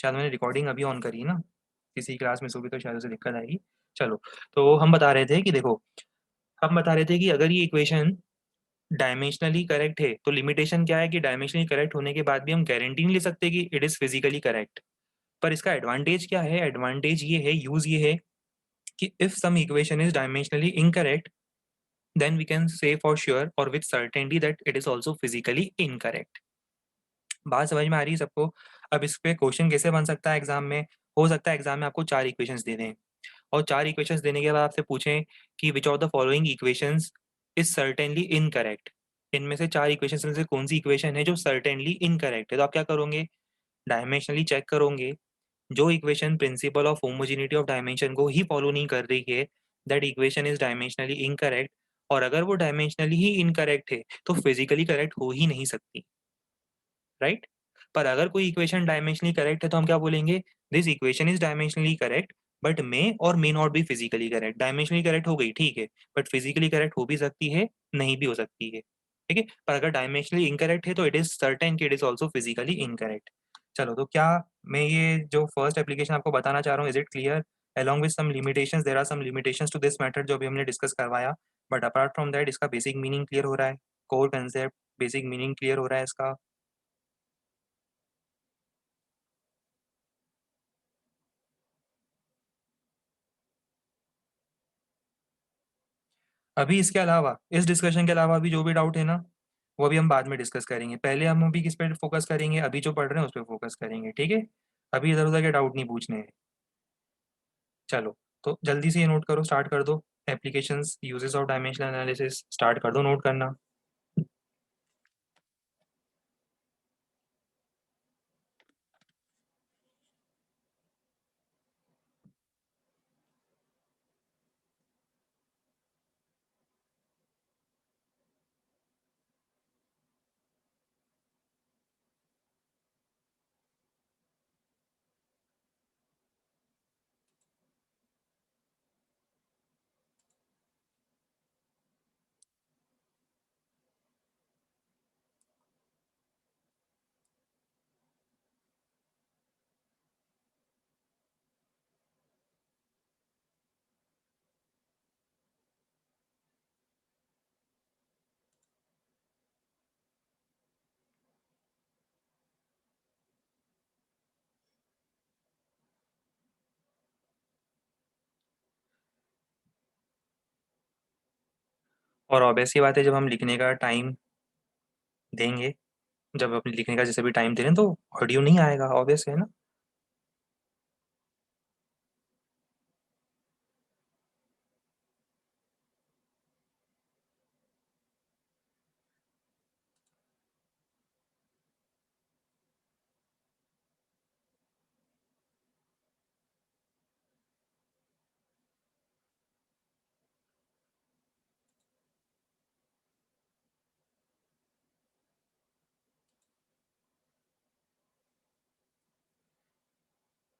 शायद मैंने रिकॉर्डिंग अभी ऑन करी ना, किसी क्लास में सो भी तो शायद उसे दिक्कत आएगी। चलो, तो हम बता रहे थे कि देखो, हम बता रहे थे कि अगर ये इक्वेशन डायमेंशनली करेक्ट है तो लिमिटेशन क्या है कि डायमेंशनली करेक्ट होने के बाद भी हम गारंटी नहीं ले सकते कि इट इज फिजिकली करेक्ट। पर इसका एडवांटेज क्या है? एडवांटेज ये है, यूज ये है कि if some equation is dimensionally incorrect then we can say for sure or with certainty that it is also physically incorrect। बात समझ में आ रही है सबको? अब इस पे क्वेश्चन कैसे बन सकता है एग्जाम में? हो सकता है एग्जाम में आपको 4 इक्वेशंस दे दें और 4 इक्वेशंस देने के बाद आपसे पूछें कि which of the following equations is certainly incorrect. इनमें से 4 इक्वेशंस में से कौन सी इक्वेशन है जो सर्टेनली इनकरेक्ट है? तो आप क्या करोगे? डायमेंशनली चेक करोगे। जो equation principal of homogeneity of dimension को ही फॉलो नहीं कर रही है, that equation is dimensionally incorrect. और अगर वो डायमेंशनली ही इनकरेक्ट है तो फिजिकली करेक्ट हो ही नहीं सकती, राइट? पर अगर कोई इक्वेशन डायमेंशनली करेक्ट है तो हम क्या बोलेंगे? This equation is dimensionally correct but may or may not be physically correct. Dimensionally correct हो गई, ठीक है, बट फिजिकली करेक्ट हो भी सकती है, नहीं भी हो सकती है, ठीक है। पर अगर डायमेंशनली इनकरेक्ट है तो इट इज सर्टेन कि it is also physically incorrect. चलो, तो क्या मैं ये जो फर्स्ट एप्लीकेशन आपको बताना चाह रहा हूँ, is it clear? along with some limitations, there are some limitations to this method जो अभी हमने डिस्कस करवाया, बट अपार्ट फ्रॉम दैट इसका बेसिक मीनिंग क्लियर हो रहा है, core concept basic meaning clear हो रहा है इसका। अभी इसके अलावा, इस डिस्कशन के अलावा भी जो भी डाउट है ना, वो अभी हम बाद में डिस्कस करेंगे। पहले हम अभी किस पे फोकस करेंगे? अभी जो पढ़ रहे हैं उस पर फोकस करेंगे, ठीक है? अभी इधर उधर के डाउट नहीं पूछने हैं। चलो, तो जल्दी से ये नोट करो, स्टार्ट कर दो। Applications uses of dimensional analysis start कर दो नोट करना। और ऑब्वियस सी बात है, जब हम लिखने का टाइम देंगे, जब अपने लिखने का जैसे भी टाइम दे रहे हैं तो ऑडियो नहीं आएगा, ऑब्वियस है ना।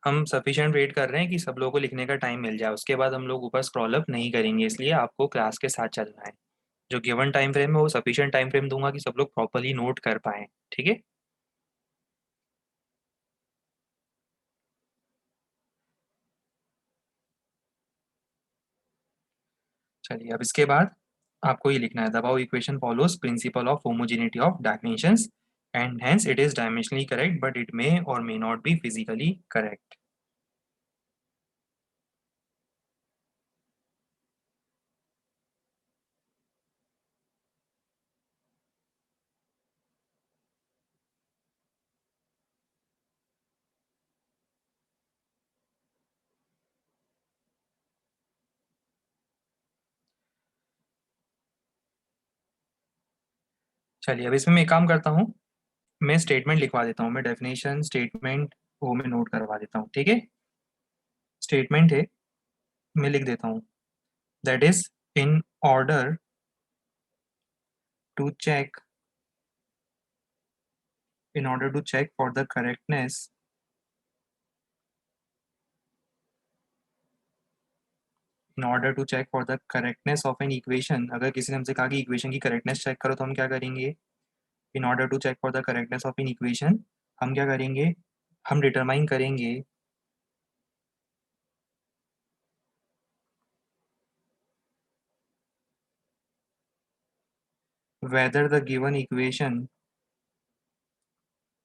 हम सफिशिएंट वेट कर रहे हैं कि सब लोगों को लिखने का टाइम मिल जाए, उसके बाद हम लोग ऊपर स्क्रॉल अप नहीं करेंगे, इसलिए आपको क्लास के साथ चलना है। जो गिवन टाइम फ्रेम है वो सफिशिएंट टाइम फ्रेम दूंगा कि सब लोग प्रॉपरली नोट कर पाए, ठीक है? चलिए, अब इसके बाद आपको ये लिखना है, दबाओ equation follows principle of homogeneity of dimensions and hence it is dimensionally correct but it may or may not be physically correct. चलिए, अब इसमें मैं एक काम करता हूँ, मैं स्टेटमेंट लिखवा देता हूँ, मैं डेफिनेशन स्टेटमेंट वो मैं नोट करवा देता हूँ, ठीक है? स्टेटमेंट है, मैं लिख देता हूँ, that is in order to check, in order to check for the correctness in order to check for the correctness of an equation, अगर किसी ने हमसे कहा कि इक्वेशन की करेक्टनेस चेक करो तो हम क्या करेंगे? in order to check for the correctness of an equation हम क्या करेंगे? हम डिटरमाइन करेंगे whether the given equation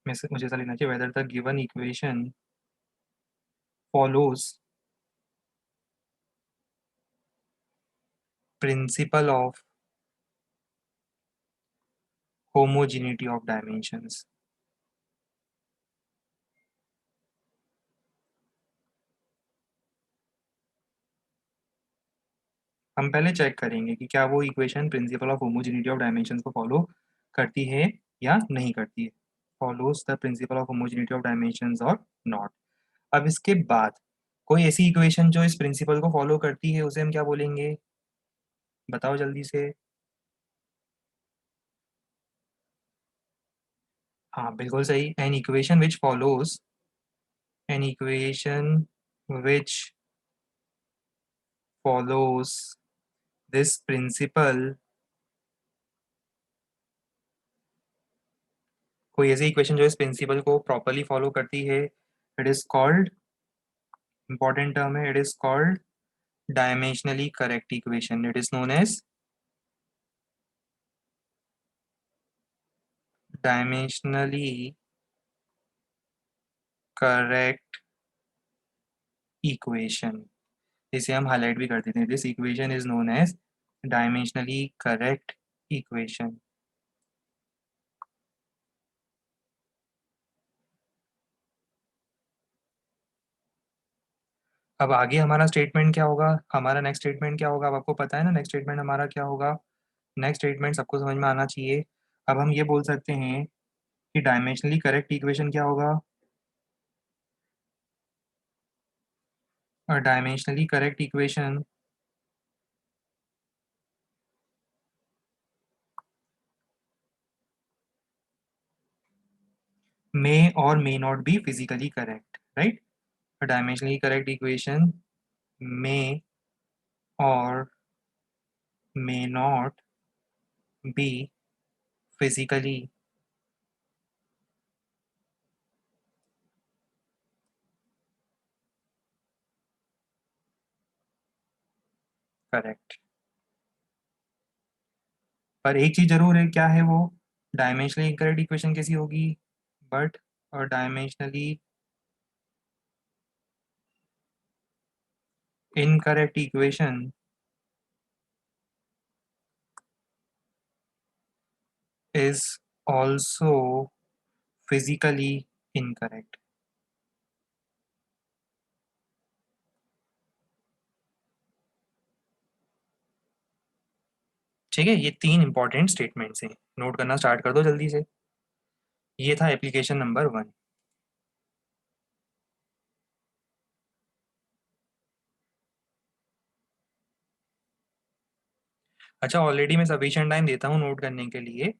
मुझे ऐसा लिखना चाहिए whether the given equation follows principle of homogeneity of dimensions। हम पहले चेक करेंगे कि क्या वो equation principal of homogeneity of dimensions को फॉलो करती है या नहीं करती है। Follows the principal of homogeneity of dimensions और नॉट। अब इसके बाद कोई ऐसी इक्वेशन जो इस प्रिंसिपल को फॉलो करती है उसे हम क्या बोलेंगे, बताओ जल्दी से। हाँ बिल्कुल सही, an equation which follows, an equation which follows this principle, कोई ऐसी इक्वेशन जो इस प्रिंसिपल को प्रॉपरली फॉलो करती है, it is called, important term है, it is called dimensionally correct equation, it is known as dimensionally correct equation। इसे हम हाईलाइट भी कर देते हैं, this equation is known as dimensionally correct equation। अब आगे हमारा स्टेटमेंट क्या होगा, हमारा नेक्स्ट स्टेटमेंट क्या होगा, अब आपको पता है ना नेक्स्ट स्टेटमेंट हमारा क्या होगा। नेक्स्ट स्टेटमेंट सबको समझ में आना चाहिए। अब हम ये बोल सकते हैं कि डायमेंशनली करेक्ट इक्वेशन क्या होगा, और dimensionally correct equation may or may not be physically correct, right? A dimensionally correct equation may or may not be physically correct। पर एक चीज जरूर है, क्या है वो, डायमेंशनली इनकरेक्ट इक्वेशन कैसी होगी, बट और dimensionally incorrect equation is also physically incorrect। ठीक है, ये तीन इंपॉर्टेंट स्टेटमेंट्स हैं, नोट करना स्टार्ट कर दो जल्दी से। ये था एप्लीकेशन नंबर 1। अच्छा, ऑलरेडी मैं सफिशिएंट टाइम देता हूँ नोट करने के लिए,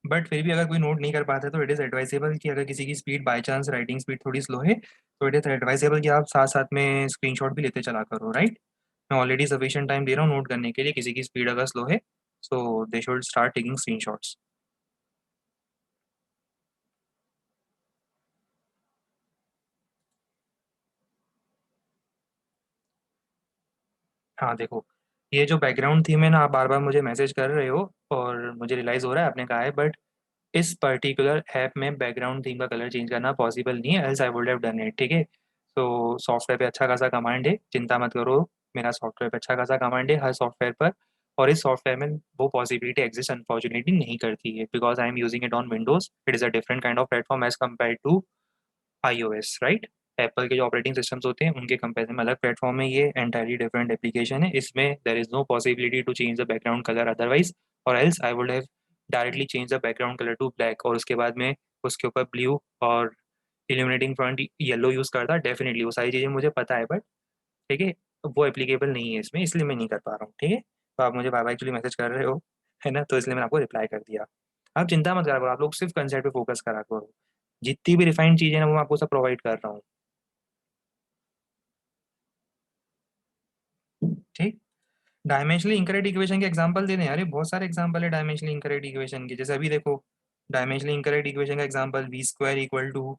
बट फिर भी अगर कोई नोट नहीं कर पाता है तो इट इज़ एडवाइजेबल कि अगर किसी की speed by chance writing speed थोड़ी स्लो है तो इट इज़ एडवाइजेबल कि आप साथ साथ में स्क्रीनशॉट भी लेते चला करो, राइट। मैं ऑलरेडी सफिशिएंट टाइम दे रहा हूँ नोट करने के लिए, किसी की स्पीड अगर स्लो है so they should start taking screenshots. हाँ देखो, ये जो बैकग्राउंड थीम है ना, आप बार बार मुझे मैसेज कर रहे हो और मुझे रियलाइज़ हो रहा है आपने कहा है, बट इस पर्टिकुलर ऐप में बैकग्राउंड थीम का कलर चेंज करना पॉसिबल नहीं है, else I would have done it. ठीक है, तो सॉफ्टवेयर पे अच्छा खासा कमांड है, चिंता मत करो, मेरा सॉफ्टवेयर पे अच्छा खासा कमांड है हर सॉफ्टवेयर पर, और इस सॉफ्टवेयर में वो पॉसिबिलिटी एग्जिस्ट अनफॉर्चुनेटली नहीं करती है, because I am using it on Windows, it is a different kind of platform as compare to iOS, right. Apple के जो ऑपरेटिंग सिस्टम्स होते हैं उनके कंपेरिजन में अलग प्लेटफॉर्म है, ये एंटायरली डिफरेंट एप्लीकेशन है, इसमें there is no possibility to change the background colour otherwise, or else I would have directly change the background colour to black, और उसके बाद में उसके ऊपर ब्लू और इल्यूमिनेटिंग फ्रंट येलो यूज़ करता, डेफिनेटली वो सारी चीज़ें मुझे पता है, बट ठीक है, वो एप्लीकेबल नहीं है इसमें, इसलिए मैं नहीं कर पा रहा हूँ। ठीक है, तो आप मुझे बार बार एक्चुअली मैसेज कर रहे हो, है ना, तो इसलिए मैंने आपको रिप्लाई कर दिया। आप चिंता मत करा करो, आप लोग सिर्फ कंसेप्ट पे फोकस करा करो, जितनी भी रिफाइंड चीज़ें ना वो मैं आपको सब प्रोवाइड कर रहा हूँ। ठीक, डायमेंशनली इनकरेक्ट इक्वेशन के एग्जांपल देने हैं, अरे बहुत सारे एग्जांपल है डायमेंशनली इनकरेक्ट इक्वेशन के, जैसे अभी देखो डायमेंशनली इनकरेक्ट इक्वेशन का example v² equal to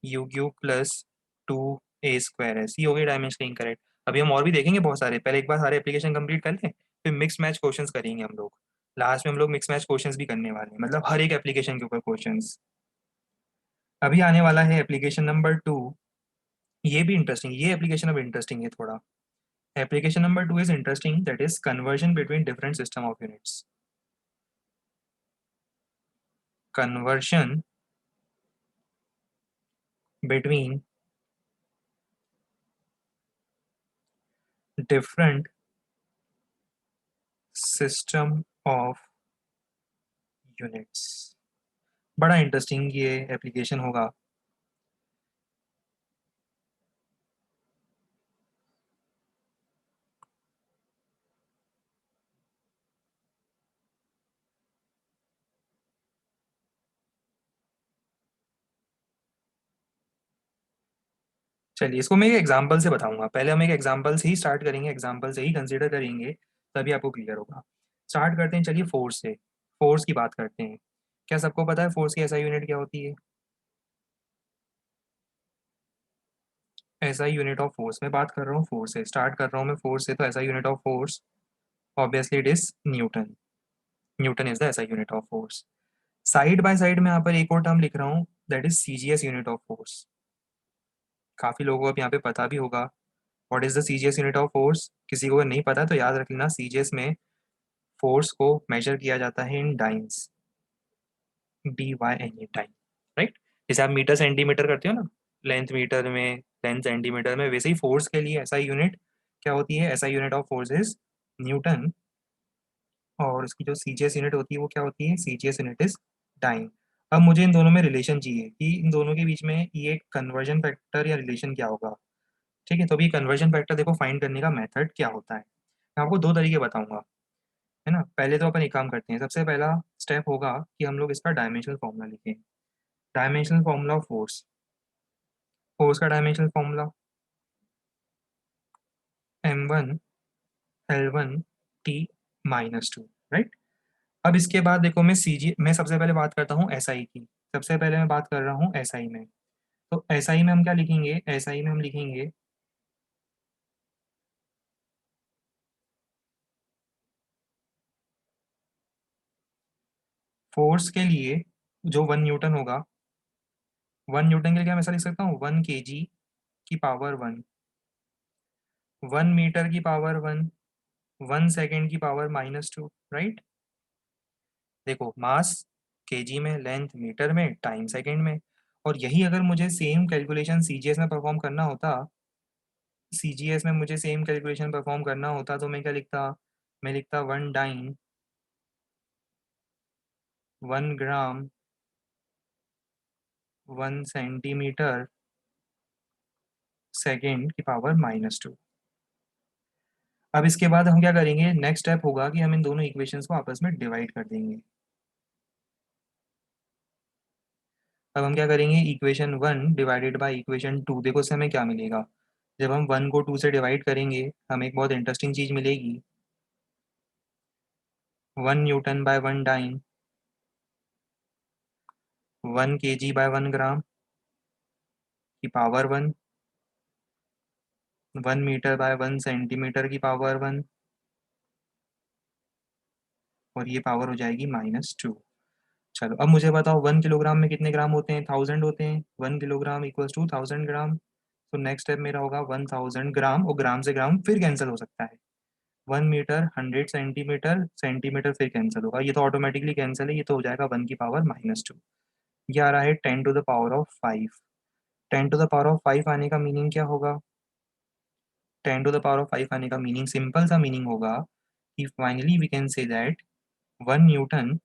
u cube plus 2a² ये हो गई डायमेंशनली इनकरेक्ट। अभी हम और भी देखेंगे बहुत सारे, पहले एक बार सारे एप्लीकेशन कंप्लीट कर लें, फिर मिक्स मैच क्वेश्चंस करेंगे हम लोग। लास्ट में हम लोग मिक्स मैच क्वेश्चंस भी करने वाले हैं, मतलब हर एक एप्लीकेशन के ऊपर क्वेश्चंस। अभी आने वाला है एप्लीकेशन नंबर 2। ये भी इंटरेस्टिंग, ये एप्लीकेशन अब इंटरेस्टिंग है थोड़ा। Application number 2 is interesting, that is conversion between different system of units. Conversion between different system of units. बड़ा इंटरेस्टिंग ये एप्लीकेशन होगा। चलिए इसको मैं एक एग्जांपल से बताऊंगा, पहले हम एक एग्जांपल से ही स्टार्ट करेंगे, एग्जांपल से ही कंसीडर करेंगे, तभी आपको क्लियर होगा। स्टार्ट करते हैं, चलिए फोर्स से। फोर्स की बात करते हैं। क्या सबको पता है फोर्स की एसआई यूनिट क्या होती है? एसआई यूनिट ऑफ फोर्स, मैं बात कर रहा हूँ फोर्स से, स्टार्ट कर रहा हूँ मैं फोर्स से, तो SI unit of force obviously it is Newton. Newton is the SI unit of force. Side by side में यहाँ पर एक और टर्म लिख रहा हूँ, that is CGS unit of force. काफी लोगों को अब यहाँ पे पता भी होगा what is the CGS unit of force. किसी को अगर नहीं पता तो याद रख लेना, सीजीएस में फोर्स को मेजर किया जाता है इन डाइन्स, DYNE टाइम, राइट। जैसे आप मीटर सेंटीमीटर करते हो ना, लेंथ मीटर में, लेंथ सेंटीमीटर में, वैसे ही फोर्स के लिए ऐसा यूनिट क्या होती है? ऐसा unit of force is Newton. और इसकी जो सीजीएस यूनिट होती है वो क्या होती है? CGS unit is time. अब मुझे इन दोनों में रिलेशन चाहिए कि इन दोनों के बीच में ये कन्वर्जन फैक्टर या रिलेशन क्या होगा। ठीक है, तो अभी कन्वर्जन फैक्टर देखो फाइंड करने का मेथड क्या होता है, मैं आपको दो तरीके बताऊंगा, है ना। पहले तो अपन एक काम करते हैं, सबसे पहला स्टेप होगा कि हम लोग इसका डायमेंशनल फॉर्मूला लिखें। Dimensional formula of force, force का डायमेंशनल फॉर्मूला m1L1T-2, राइट। अब इसके बाद देखो मैं सबसे पहले बात करता हूँ एसआई की। सबसे पहले मैं बात कर रहा हूँ एसआई में, तो एसआई में हम क्या लिखेंगे? एसआई में हम लिखेंगे फोर्स के लिए जो 1 न्यूटन होगा, 1 न्यूटन के लिए क्या मैं ऐसा लिख सकता हूँ, 1 kg की पावर 1, 1 मीटर की पावर 1, 1 सेकेंड की पावर -2, राइट। देखो मास केजी में, लेंथ मीटर में, टाइम सेकंड में। और यही अगर मुझे सेम कैलकुलेशन सीजीएस में परफॉर्म करना होता, सीजीएस में मुझे सेम कैलकुलेशन परफॉर्म करना होता, तो मैं क्या लिखता? मैं लिखता 1 डाइन 1 ग्राम 1 सेंटीमीटर सेकेंड की पावर -2। अब इसके बाद हम क्या करेंगे? नेक्स्ट स्टेप होगा कि हम इन दोनों इक्वेशंस को आपस में डिवाइड कर देंगे। अब हम क्या करेंगे? इक्वेशन 1 डिवाइडेड बाई इक्वेशन 2, देखो इससे हमें क्या मिलेगा? जब हम 1 को 2 से डिवाइड करेंगे, हमें एक बहुत इंटरेस्टिंग चीज मिलेगी। 1 newton by 1 dyne 1 kg by 1 gram की पावर 1, 1 मीटर बाय 1 सेंटीमीटर की पावर 1, और ये पावर हो जाएगी -2। चलो अब मुझे बताओ 1 किलोग्राम में कितने ग्राम होते हैं? 1000 होते हैं। 1 किलोग्राम इक्वल्स टू 1000 ग्राम। तो नेक्स्ट स्टेप मेरा होगा 1000 ग्राम, और ग्राम से ग्राम फिर कैंसिल हो सकता है। 1 मीटर 100 सेंटीमीटर, सेंटीमीटर फिर कैंसिल होगा, ये तो ऑटोमेटिकली कैंसिल है, ये तो हो जाएगा 1 की पावर -2। ये आ रहा है 10 to the power of 5। 10 to the power of 5 आने का मीनिंग क्या होगा? 10 टू द पावर ऑफ 5 आने का मीनिंग, सिंपल सा मीनिंग होगा कि finally we can say that 1 newton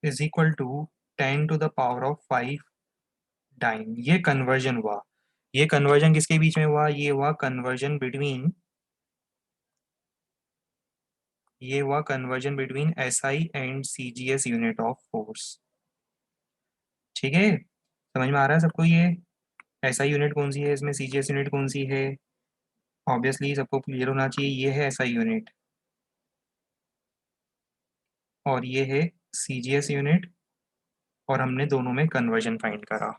is equal to 10 to the power of 5 dyne. ये कन्वर्जन हुआ। ये कन्वर्जन किसके बीच में हुआ? ये हुआ conversion between SI and CGS unit of force. ठीक है, समझ में आ रहा है सबको? ये एसआई यूनिट कौन सी है, इसमें सीजीएस यूनिट कौन सी है? ऑब्वियसली सबको क्लियर होना चाहिए, ये है एसआई यूनिट। और ये है CGS यूनिट, और हमने दोनों में कन्वर्जन फाइंड करा।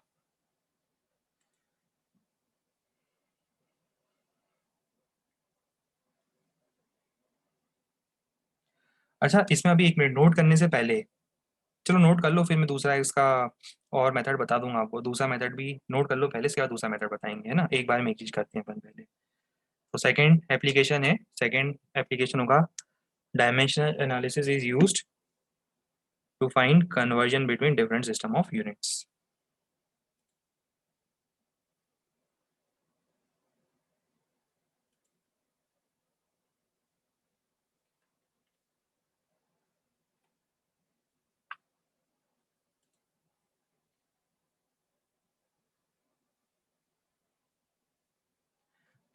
अच्छा, इसमें अभी 1 मिनट नोट करने से पहले, चलो नोट कर लो, फिर मैं दूसरा इसका और मेथड बता दूंगा आपको। दूसरा मेथड भी नोट कर लो पहले, इसके बाद दूसरा मेथड बताएंगे, है ना। एक बार में एक चीज करते हैं अपन पहले। तो सेकंड एप्लीकेशन है, सेकंड एप्लीकेशन होगा, dimensional analysis is used to find conversion between different system of units.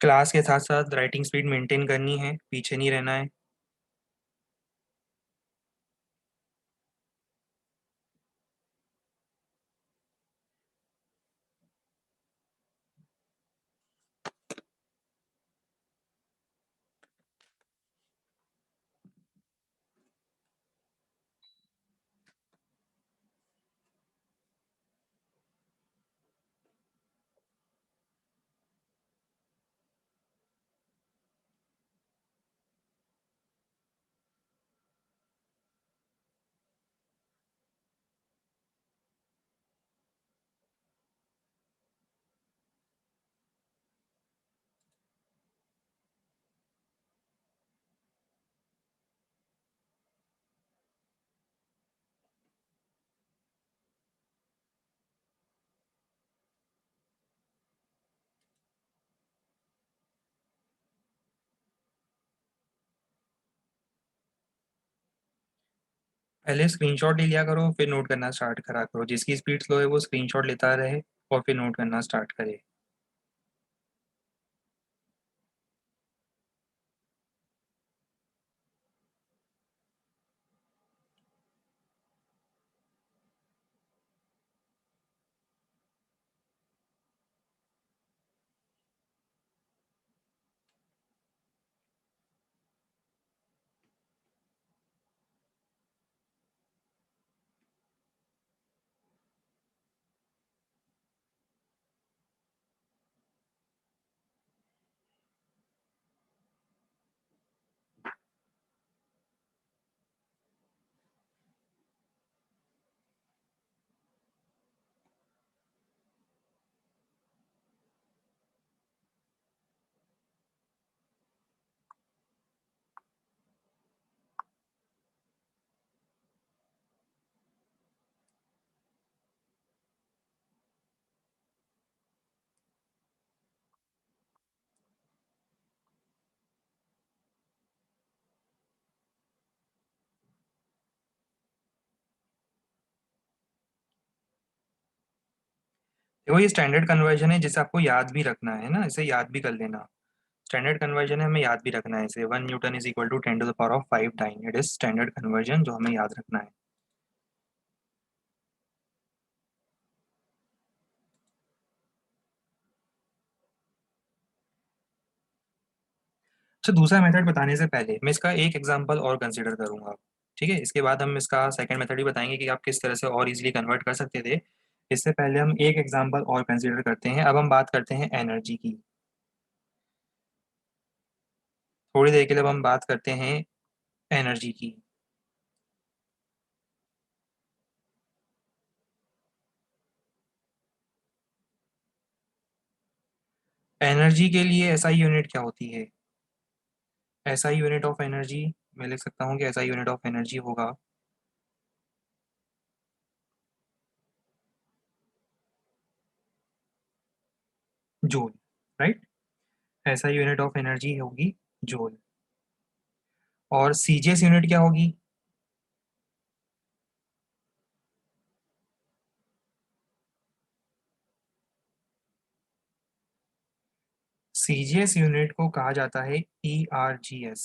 Class के साथ साथ राइटिंग स्पीड मेंटेन करनी है, पीछे नहीं रहना है। पहले स्क्रीनशॉट ले लिया करो, फिर नोट करना स्टार्ट करा करो। जिसकी स्पीड स्लो है वो स्क्रीनशॉट लेता रहे और फिर नोट करना स्टार्ट करे। देखो, ये स्टैंडर्ड कन्वर्जन है जिसे आपको याद भी रखना है ना, इसे याद भी कर लेना। स्टैंडर्ड कन्वर्जन है, हमें याद भी रखना है इसे। 1 newton is equal to 10⁻⁵ time. It is standard conversion जो हमें याद रखना है। अच्छा, दूसरा मेथड बताने से पहले मैं इसका एक एग्जांपल और कंसीडर करूंगा, ठीक है। इसके बाद हम इसका सेकंड मेथड भी बताएंगे कि आप किस तरह से और इजीली कन्वर्ट कर सकते थे। इससे पहले हम एक एग्जांपल और कंसीडर करते हैं। अब हम बात करते हैं एनर्जी की। थोड़ी देर के लिए अब हम बात करते हैं एनर्जी की। एनर्जी के लिए एसआई यूनिट क्या होती है? एसआई यूनिट ऑफ एनर्जी, मैं लिख सकता हूँ कि एसआई यूनिट ऑफ एनर्जी होगा joule, right. SI unit of energy होगी जूल। और सीजीएस यूनिट क्या होगी? सीजीएस यूनिट को कहा जाता है ईआरजीएस।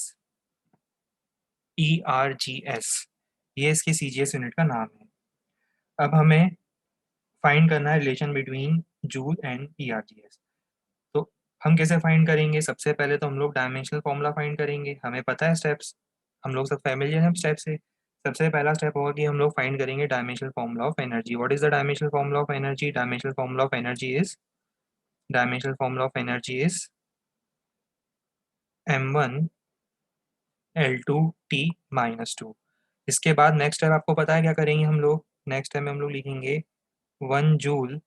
ईआरजीएस, ये इसके सीजीएस यूनिट का नाम है। अब हमें फाइंड करना है रिलेशन बिटवीन जूल एंड ईआरजीएस। तो हम कैसे फाइंड करेंगे? सबसे पहले तो हम लोग डायमेंशनल फॉर्मूला फाइंड करेंगे। हमें पता है स्टेप्स, हम लोग सब फैमिलियर हैं स्टेप से। सबसे पहला स्टेप होगा कि हम लोग फाइंड करेंगे dimensional formula of energy. What is the dimensional formula of energy? Dimensional formula of energy is m1 L2 T-2। इसके बाद नेक्स्ट स्टेप आपको पता है क्या करेंगे हम लोग? नेक्स्ट स्टेप में हम लोग लिखेंगे 1 joule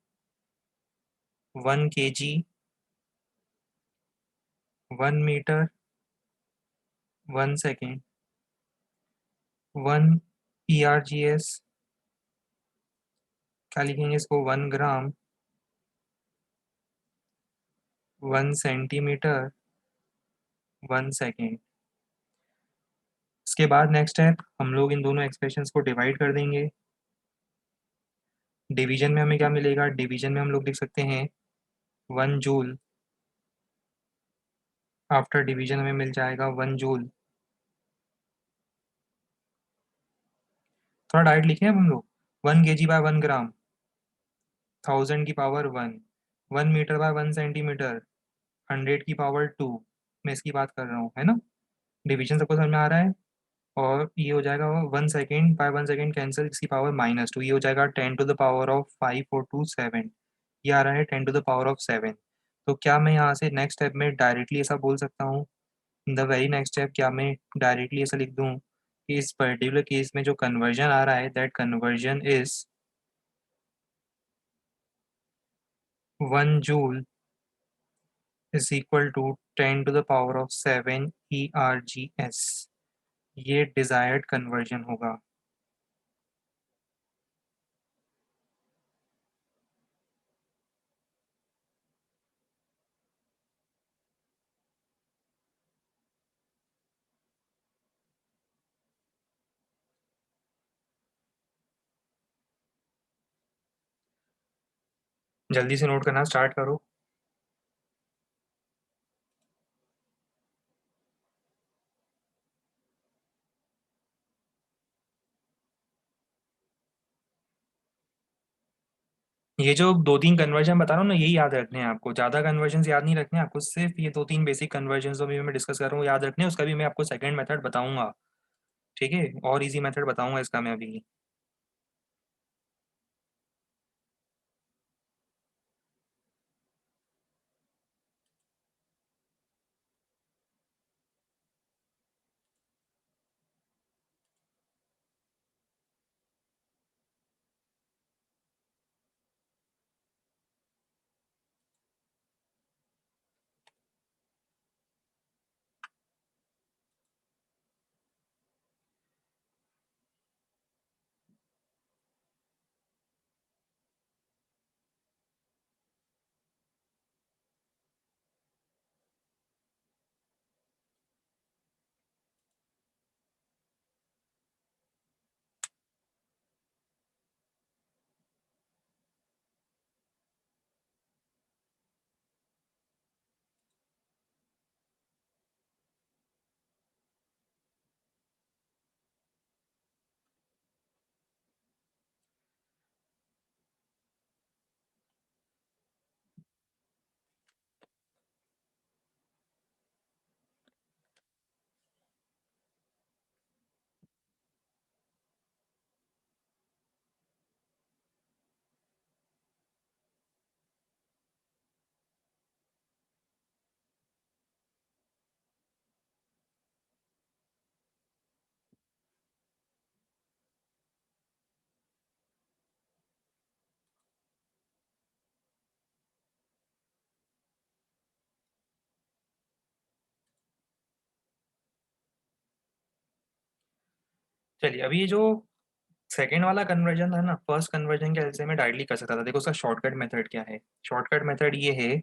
1 kg 1 metre 1 second 1 ERGS। क्या लिखेंगे इसको? 1 ग्राम 1 सेंटीमीटर 1 सेकेंड। इसके बाद नेक्स्ट स्टेप हम लोग इन दोनों एक्सप्रेशंस को डिवाइड कर देंगे। डिवीजन में हमें क्या मिलेगा? डिवीजन में हम लोग लिख सकते हैं 1 जूल। आफ्टर डिवीजन हमें मिल जाएगा 1 जूल। थोड़ा डायरेक्ट लिखे हम लोग 1 kg/1 ग्राम 1000 की पावर 1 1 मीटर/1 सेंटीमीटर 100 की पावर 2। मैं इसकी बात कर रहा हूँ, है ना? डिवीजन सबको समझ में आ रहा है? और ये हो जाएगा 1 सेकेंड/1 सेकेंड कैंसिल, इसकी पावर -2, ये हो जाएगा 10⁻5 4 2 7। ये आ रहा है 10⁻7। तो क्या मैं यहाँ से नेक्स्ट स्टेप में डायरेक्टली ऐसा बोल सकता हूँ? In the very next step क्या मैं डायरेक्टली ऐसा लिख दूँ कि इस पर्टिकुलर केस में जो कन्वर्जन आ रहा है that conversion is 1 joule is equal to 10⁻7 ERGS। ये डिजायर्ड कन्वर्जन होगा। जल्दी से नोट करना स्टार्ट करो। ये जो 2-3 कन्वर्जन बता रहा हूँ ना, यही याद रखने हैं आपको। ज़्यादा कन्वर्जन याद नहीं रखने हैं आपको, सिर्फ ये 2-3 बेसिक कन्वर्जन जो भी मैं डिस्कस कर रहा हूँ याद रखने हैं। उसका भी मैं आपको सेकंड मेथड बताऊंगा, ठीक है? और इजी मेथड बताऊंगा इसका मैं अभी। चलिए, अभी ये जो सेकेंड वाला कन्वर्जन था ना, फर्स्ट कन्वर्जन के हेल्प से मैं डायरेक्टली कर सकता था। देखो उसका शॉर्टकट मेथड क्या है? शॉर्टकट मेथड ये है,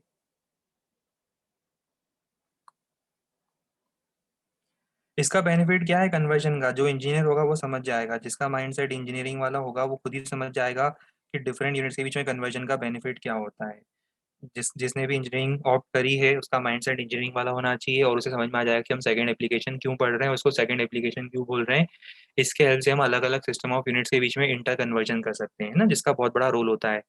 इसका बेनिफिट क्या है कन्वर्जन का? जो इंजीनियर होगा वो समझ जाएगा, जिसका माइंडसेट इंजीनियरिंग वाला होगा वो खुद ही समझ जाएगा कि डिफरेंट यूनिट्स के बीच में कन्वर्जन का बेनिफिट क्या होता है। जिसने भी इंजीनियरिंग ऑप्ट करी है उसका माइंडसेट इंजीनियरिंग वाला होना चाहिए, और उसे समझ में आ जाएगा कि हम सेकंड एप्लीकेशन क्यों पढ़ रहे हैं, उसको सेकंड एप्लीकेशन क्यों बोल रहे हैं। इसके हेल्प से हम अलग अलग सिस्टम ऑफ यूनिट्स के बीच में इंटर कन्वर्जन कर सकते हैं ना, जिसका बहुत बड़ा रोल होता है।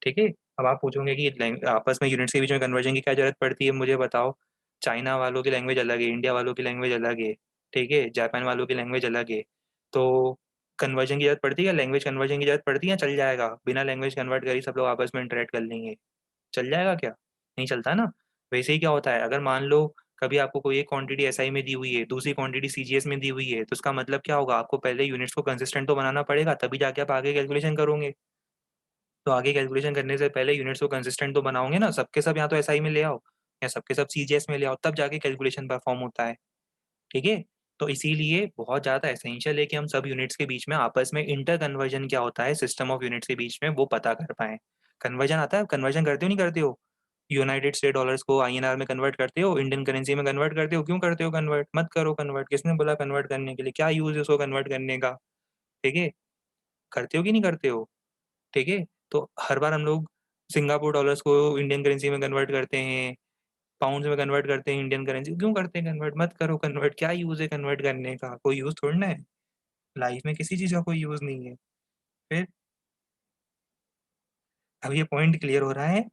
ठीक है? अब आप पूछोगे कि आपस में यूनिट्स के बीच में कन्वर्जन की क्या जरूरत पड़ती है, मुझे बताओ। चाइना वालों की लैंग्वेज अलग है, इंडिया वालों की लैंग्वेज अलग है, ठीक है, जापान वालों की लैंग्वेज अलग है। तो कन्वर्जन की जरूरत पड़ती है, लैंग्वेज कन्वर्जन की जरूरत पड़ती है, चल जाएगा बिना लैंग्वेज कन्वर्ट करी सब लोग आपस में इंटरेक्ट कर लेंगे, चल जाएगा क्या? नहीं चलता ना। वैसे ही क्या होता है, अगर मान लो कभी आपको कोई एक क्वांटिटी एसआई में दी हुई है, दूसरी क्वांटिटी सीजीएस में दी हुई है, तो उसका मतलब क्या होगा, आपको पहले यूनिट्स को कंसिस्टेंट तो बनाना पड़ेगा, तभी जाके आप आगे कैलकुलेशन करोगे। तो आगे कैलकुलेशन करने से पहले यूनिट्स को कंसिस्टेंट तो बनाओगे ना, सबके सब या तो एसआई में ले आओ या सबके सब सीजीएस में ले आओ, तब जाके कैलकुलेशन परफॉर्म होता है। ठीक है। तो इसीलिए बहुत ज़्यादा एसेंशियल है कि हम सब यूनिट्स के बीच में आपस में इंटर कन्वर्जन क्या होता है सिस्टम ऑफ यूनिट्स के बीच में वो पता कर पाए। कन्वर्जन आता है, कन्वर्जन करते हो नहीं करते हो? यूनाइटेड स्टेट डॉलर्स को आईएनआर में कन्वर्ट करते हो, इंडियन करेंसी में कन्वर्ट करते हो, क्यों करते हो कन्वर्ट? मत करो कन्वर्ट, किसने बोला कन्वर्ट करने के लिए, क्या यूज है उसको कन्वर्ट करने का? ठीक है। करते हो कि नहीं करते हो? ठीक है। तो हर बार हम लोग सिंगापुर डॉलर्स को इंडियन करेंसी में कन्वर्ट करते हैं, पाउंड में कन्वर्ट करते हैं इंडियन करेंसी, क्यों करते हैं कन्वर्ट? मत करो कन्वर्ट, क्या यूज है कन्वर्ट करने का, कोई यूज थोड़ी ना है। लाइफ में किसी चीज का कोई यूज नहीं है। फिर अब ये पॉइंट क्लियर हो रहा है?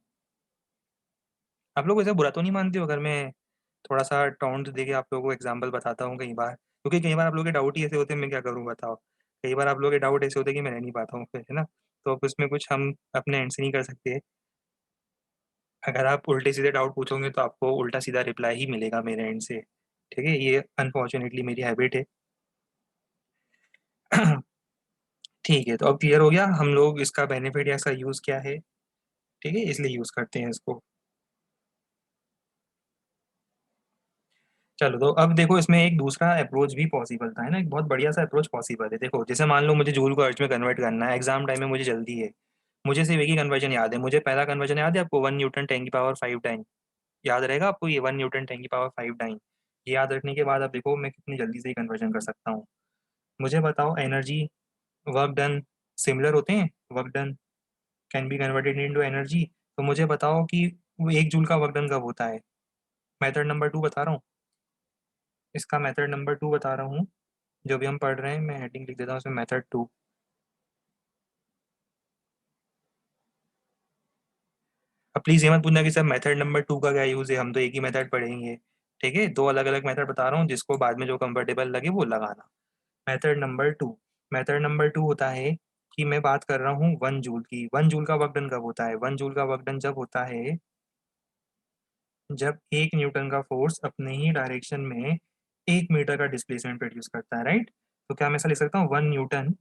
आप लोग ऐसा बुरा तो नहीं मानते हो अगर मैं थोड़ा सा टॉन्ट देके आप लोगों को एग्जांपल बताता हूँ कई बार, क्योंकि कई बार आप लोगों के डाउट ही ऐसे होते हैं, मैं क्या करूँ बताओ। कई बार आप लोगों के डाउट ऐसे होते हैं कि मैं रह नहीं पाता हूँ फिर, है ना। तो अब उसमें कुछ हम अपने एंड से नहीं कर सकते। अगर आप उल्टे सीधे डाउट पूछोगे तो आपको उल्टा सीधा रिप्लाई ही मिलेगा मेरे एंड से। ठीक है, ये अनफॉर्चुनेटली मेरी हैबिट है। ठीक है, तो अब क्लियर हो गया हम लोग इसका बेनिफिट या इसका यूज क्या है। ठीक है, इसलिए यूज करते हैं इसको। चलो, तो अब देखो इसमें एक दूसरा अप्रोच भी पॉसिबल था, है ना, एक बहुत बढ़िया सा अप्रोच पॉसिबल है। देखो जैसे मान लो मुझे जूल को अर्ज में कन्वर्ट करना है, एग्जाम टाइम में मुझे जल्दी है। मुझे सिर्फ एक ही कन्वर्जन याद है, मुझे पहला कन्वर्जन याद है आपको, 1 न्यूटन 10 की पावर 5 टाइम। याद रहेगा आपको ये 1 न्यूटन 10 की पावर 5 टाइम? ये याद रखने के बाद आप देखो मैं कितनी जल्दी से कन्वर्जन कर सकता हूँ। मुझे बताओ एनर्जी, वर्क डन सिमिलर होते हैं? Work done can be converted into energy. तो मुझे बताओ कि वो 1 जूल का वर्क डन कब होता है? मेथड नंबर 2 बता रहा हूँ, इसका मेथड नंबर 2 बता रहा हूँ। जो भी हम पढ़ रहे हैं मैं हेडिंग लिख देता हूँ उसमें, मेथड 2। अब प्लीज़ ये मत पूछना कि सर मेथड नंबर 2 का क्या यूज़ है, हम तो एक ही मेथड पढ़ेंगे। ठीक है, दो अलग अलग मेथड बता रहा हूँ, जिसको बाद में जो कंफर्टेबल लगे वो लगाना। मेथड नंबर 2, मेथड नंबर 2 होता है कि मैं बात कर रहा हूँ 1 जूल की। 1 जूल का वर्क डन कब होता है? 1 जूल का वर्क डन जब होता है जब 1 न्यूटन का फोर्स अपने ही डायरेक्शन में 1 मीटर का डिस्प्लेसमेंट प्रोड्यूस करता है, राइट। तो क्या मैं ऐसा लिख सकता हूँ, 1 न्यूटन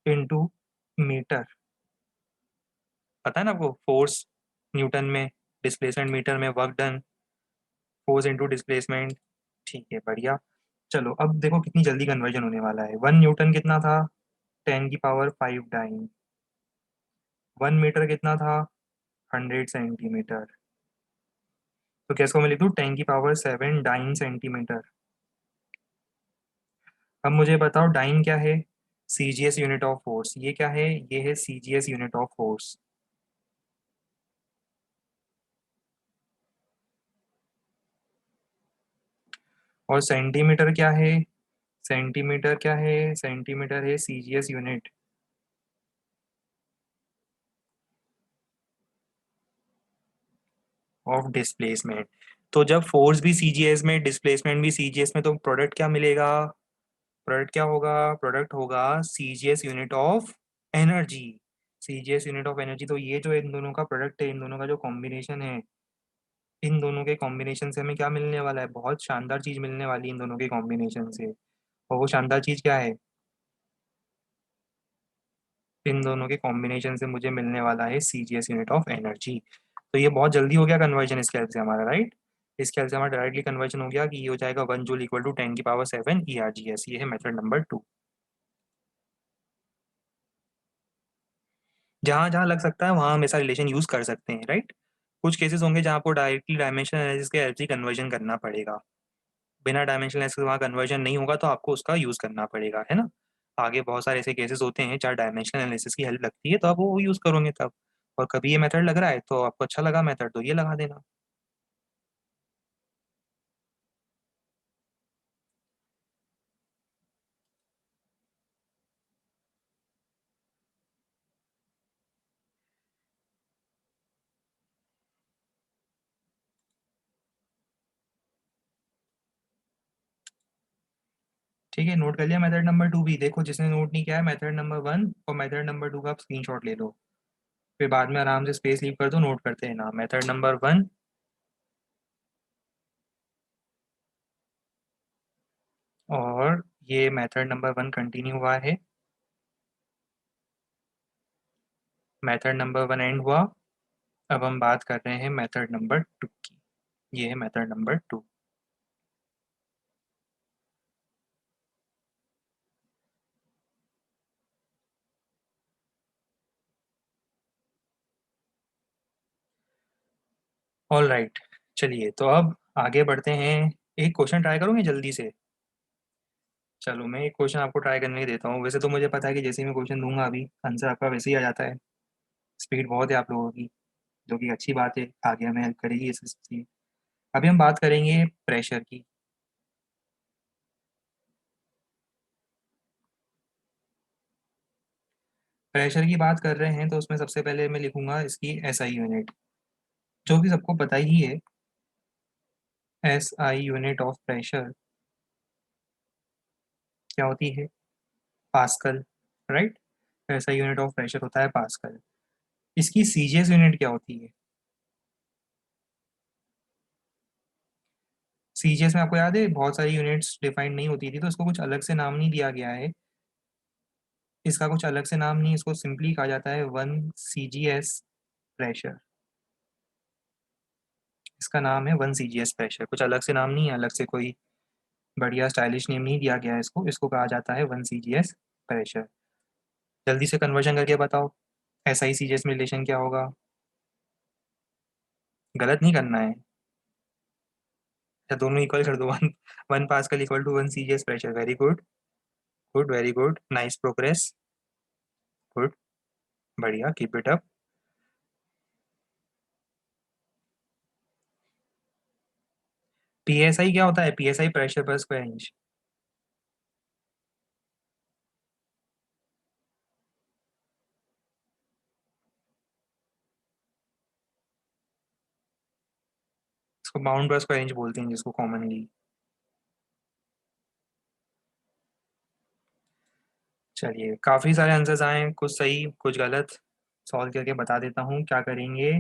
इंटू मीटर। पता है ना आपको, फोर्स न्यूटन में, डिस्प्लेसमेंट मीटर में, work done force into displacement. ठीक है, बढ़िया। चलो अब देखो कितनी जल्दी कन्वर्जन होने वाला है। 1 न्यूटन कितना था? 10 की पावर 5 डाइन। 1 मीटर कितना था? 100 सेंटीमीटर। तो क्या इसको मैं लिख दूँ 10 की पावर 7 डाइन सेंटीमीटर? अब मुझे बताओ डाइन क्या है? CGS unit of force. ये क्या है? ये है सीजीएस यूनिट ऑफ फोर्स। और सेंटीमीटर क्या है? सेंटीमीटर क्या है? सेंटीमीटर है सीजीएस यूनिट ऑफ डिस्प्लेसमेंट। तो जब फोर्स भी सीजीएस में, डिस्प्लेसमेंट भी सीजीएस में, तो प्रोडक्ट क्या मिलेगा? प्रोडक्ट क्या होगा? प्रोडक्ट होगा CGS unit of energy. CGS unit of energy. तो ये जो इन दोनों का प्रोडक्ट है, इन दोनों का जो कॉम्बिनेशन है, इन दोनों के कॉम्बिनेशन से हमें क्या मिलने वाला है? बहुत शानदार चीज मिलने वाली है इन दोनों के कॉम्बिनेशन से। और वो शानदार चीज क्या है? इन दोनों के कॉम्बिनेशन से मुझे मिलने वाला है सीजीएस यूनिट ऑफ एनर्जी। तो ये बहुत जल्दी हो गया कन्वर्जन इसके हेल्प से हमारा, राइट। इसके हेल्प से हमारा डायरेक्टली कन्वर्जन हो गया कि ये हो जाएगा 1 जूल इक्वल टू 10 की पावर 7 ERGS। ये है मेथड नंबर 2। जहाँ जहाँ लग सकता है वहाँ हमेशा रिलेशन यूज कर सकते हैं, राइट। कुछ केसेस होंगे जहाँ आपको डायरेक्टली डायमेंशनल एनालिसिस के हेल्प से कन्वर्जन करना पड़ेगा। बिना डायमेंशनल एनालिसिस वहाँ कन्वर्जन नहीं होगा तो आपको उसका यूज करना पड़ेगा, है ना। आगे बहुत सारे ऐसे केसेस होते हैं जहाँ डायमेंशनल एनालिसिस की हेल्प लगती है, तो आप वो यूज करोगे तब। और कभी ये मेथड लग रहा है तो आपको अच्छा लगा मेथड, तो ये लगा देना। ठीक है, नोट कर लिया मेथड नंबर 2 भी। देखो जिसने नोट नहीं किया है, मेथड नंबर 1 और मेथड नंबर 2 का आप स्क्रीनशॉट ले लो, फिर बाद में आराम से स्पेस लीव कर दो, नोट करते हैं ना। मेथड नंबर 1 और ये मेथड नंबर 1 कंटिन्यू हुआ है, मेथड नंबर 1 एंड हुआ। अब हम बात कर रहे हैं मेथड नंबर 2 की। ये है मेथड नंबर 2। ऑल राइट, चलिए तो अब आगे बढ़ते हैं। एक क्वेश्चन ट्राई करोगे जल्दी से? चलो मैं एक क्वेश्चन आपको ट्राई करने देता हूँ। वैसे तो मुझे पता है कि जैसे ही मैं क्वेश्चन दूंगा अभी आंसर आपका वैसे ही आ जाता है, स्पीड बहुत है आप लोगों की, जो कि अच्छी बात है, आगे हमें हेल्प करेगी इस चीज़। अभी हम बात करेंगे प्रेशर की। प्रेशर की बात कर रहे हैं तो उसमें सबसे पहले मैं लिखूंगा इसकी एसआई यूनिट, जो कि सबको पता ही है। एसआई यूनिट ऑफ प्रेशर क्या होती है? Pascal, right. SI unit of pressure होता है पास्कल। इसकी सीजीएस यूनिट क्या होती है? सीजीएस में आपको याद है बहुत सारी यूनिट्स डिफाइंड नहीं होती थी, तो इसको कुछ अलग से नाम नहीं दिया गया है। इसका कुछ अलग से नाम नहीं, इसको सिंपली कहा जाता है 1 सीजीएस प्रेशर। इसका नाम है 1 सीजीएस प्रेशर, कुछ अलग से नाम नहीं है, अलग से कोई बढ़िया स्टाइलिश नेम नहीं दिया गया है इसको। इसको कहा जाता है 1 सीजीएस प्रेशर। जल्दी से कन्वर्जन करके बताओ, एसआई सीजीएस में रिलेशन क्या होगा? गलत नहीं करना है, या दोनों इक्वल कर दो। 1 pascal equal to 1 CGS pressure. Very good, good, very good, nice progress, good, बढ़िया, कीप इट अप। पीएसआई क्या होता है? पीएसआई प्रेशर पर स्क्वायर इंच। इसको बाउंड पर स्क्वायर इंच बोलते हैं जिसको कॉमनली। चलिए काफ़ी सारे आंसर्स आए, कुछ सही कुछ गलत। सॉल्व करके बता देता हूँ क्या करेंगे।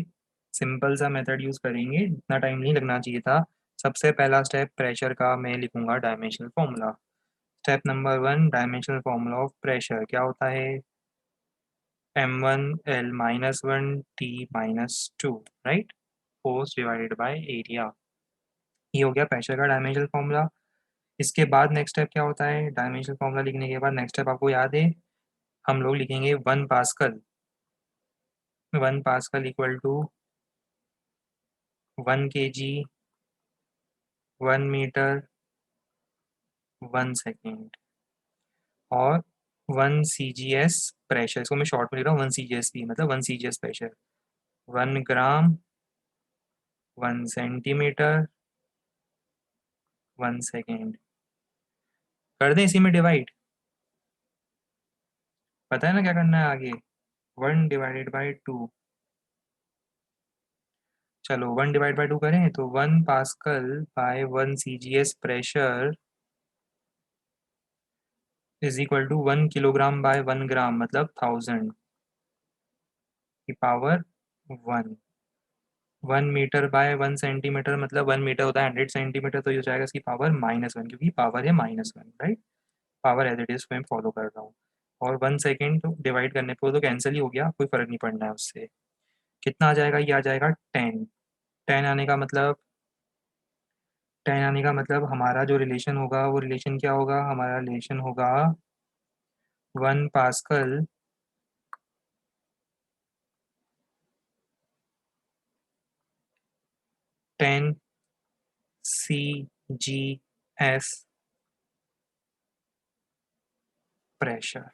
सिंपल सा मेथड यूज़ करेंगे, इतना टाइम नहीं लगना चाहिए था। सबसे पहला स्टेप प्रेशर का मैं लिखूंगा dimensional formula. Step number 1, dimensional formula of pressure क्या होता है? m1l-1t-2, right. Force divided by area. ये हो गया प्रेशर का डायमेंशनल फॉर्मूला। इसके बाद नेक्स्ट स्टेप क्या होता है? डायमेंशनल फॉर्मूला लिखने के बाद नेक्स्ट स्टेप आपको याद है, हम लोग लिखेंगे 1 pascal. 1 pascal equal to 1 kg, 1 metre, 1 second. और 1 सीजीएस प्रेशर, इसको मैं शॉर्ट में लिख रहा हूँ 1 सीजीएस भी, मतलब 1 सीजीएस प्रेशर। 1 ग्राम, 1 सेंटीमीटर, 1 सेकेंड। कर दें इसी में डिवाइड? पता है ना क्या करना है आगे? 1/2। चलो 1/2 करें तो 1 pascal by 1 CGS pressure is equal to 1 kilogram by 1 gram, मतलब 1000 की पावर 1। 1 मीटर बाय 1 सेंटीमीटर, मतलब 1 मीटर होता है 100 सेंटीमीटर, तो ये हो जाएगा इसकी पावर -1, क्योंकि पावर है -1, right. Power as it is मैं फॉलो कर रहा हूँ। और 1 सेकेंड तो डिवाइड करने पे वो तो कैंसिल ही हो गया, कोई फर्क नहीं पड़ना है उससे। कितना आ जाएगा? ये आ जाएगा 10। 10 आने का मतलब 10 आने का मतलब हमारा जो रिलेशन होगा वो रिलेशन क्या होगा? हमारा रिलेशन होगा 1 पास्कल 10 सीजीएस प्रेशर।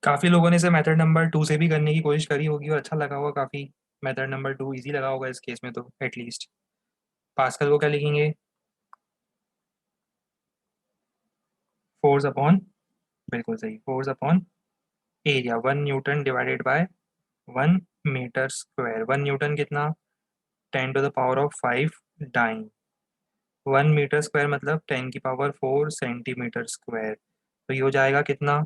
काफ़ी लोगों ने इसे मेथड नंबर 2 से भी करने की कोशिश करी होगी और अच्छा लगा होगा काफ़ी। मेथड नंबर 2 इजी लगा होगा इस केस में तो एटलीस्ट। पास्कल को क्या लिखेंगे? फोर्स अपॉन, बिल्कुल सही, force upon area, 1 newton divided by 1 metre square. 1 newton कितना? 10⁻⁵ डाइन। 1 मीटर स्क्वायर मतलब 10⁻⁴ सेंटीमीटर स्क्वायर। तो ये हो जाएगा कितना?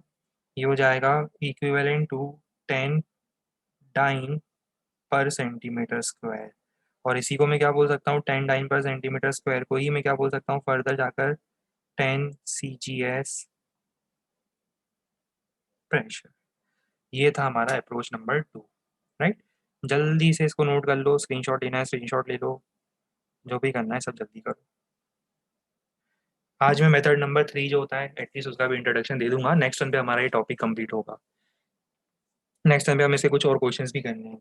ये हो जाएगा इक्विवेलेंट टू 10 डाइन पर सेंटीमीटर स्क्वायर। और इसी को मैं क्या बोल सकता हूँ? 10 डाइन पर सेंटीमीटर स्क्वायर को ही मैं क्या बोल सकता हूँ फर्दर जाकर? 10 CGS प्रेशर। ये था हमारा अप्रोच नंबर 2, राइट। जल्दी से इसको नोट कर लो, स्क्रीनशॉट लेना है स्क्रीनशॉट ले लो, जो भी करना है सब जल्दी करो। आज मैं मेथड नंबर 3 जो होता है एटलीस्ट उसका भी इंट्रोडक्शन दे दूंगा। नेक्स्ट वन पे हमारा ये टॉपिक कंप्लीट होगा। नेक्स्ट टाइम पे हमें से कुछ और क्वेश्चंस भी करने हैं।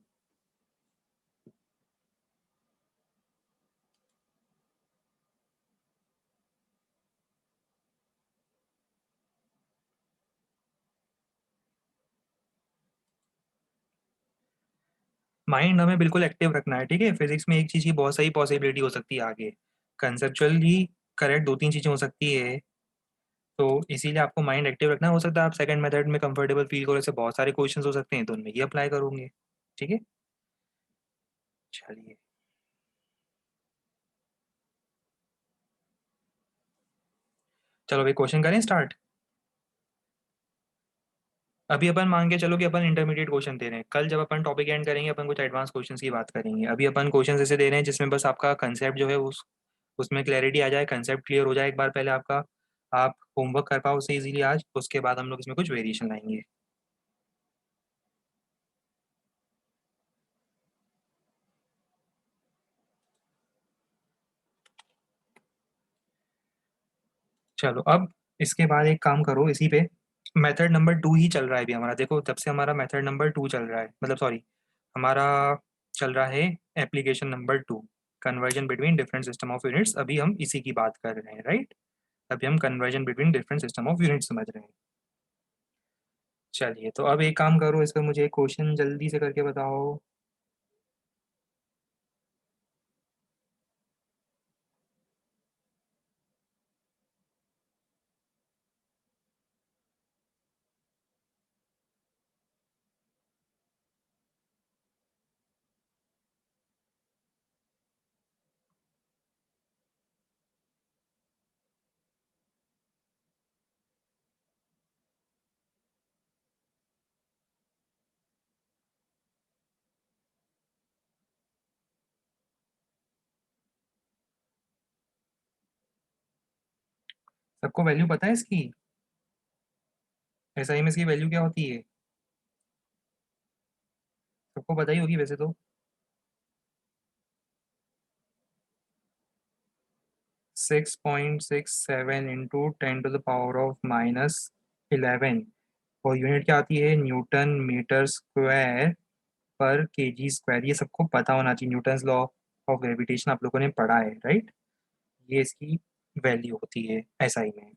माइंड हमें बिल्कुल एक्टिव रखना है, ठीक है। फिजिक्स में एक चीज़ की बहुत सारी पॉसिबिलिटी हो सकती है आगे। कंसेप्चुअली करेक्ट 2-3 चीज़ें हो सकती है, तो इसीलिए आपको माइंड एक्टिव रखना हो सकता है। आप सेकंड मेथड में कंफर्टेबल फील करो, ऐसे बहुत सारे क्वेश्चंस हो सकते हैं तो उनमें ये अप्लाई करोगे, ठीक है। चलिए, चलो भाई क्वेश्चन करें स्टार्ट। अभी अपन मान के चलो कि अपन इंटरमीडिएट क्वेश्चन दे रहे हैं। कल जब अपन टॉपिक एंड करेंगे अपन कुछ एडवांस क्वेश्चंस की बात करेंगे। अभी अपन क्वेश्चन ऐसे दे रहे हैं जिसमें बस आपका कंसेप्ट जो है उसमें क्लैरिटी आ जाए, कंसेप्ट क्लियर हो जाए एक बार पहले आपका, आप होमवर्क कर पाओ उसे इजीली आज। उसके बाद हम लोग इसमें कुछ वेरिएशन लाएंगे। चलो अब इसके बाद एक काम करो इसी पे। मेथड नंबर 2 ही चल रहा है अभी हमारा। देखो जब से हमारा मेथड नंबर 2 चल रहा है, मतलब सॉरी, हमारा चल रहा है application number 2, conversion between different system of units. अभी हम इसी की बात कर रहे हैं, राइट। अभी हम conversion between different system of units समझ रहे हैं। चलिए तो अब एक काम करो, इस पर मुझे एक क्वेश्चन जल्दी से करके बताओ। सबको वैल्यू पता है इसकी? एसआई में इसकी वैल्यू क्या होती है? सबको पता ही होगी वैसे तो। 6.67 इंटू 10⁻⁻11। और यूनिट क्या आती है? न्यूटन मीटर स्क्वायर पर केजी स्क्वायर। ये सबको पता होना चाहिए, न्यूटन्स लॉ ऑफ ग्रेविटेशन आप लोगों ने पढ़ा है, राइट। ये इसकी वैल्यू होती है एसआई में।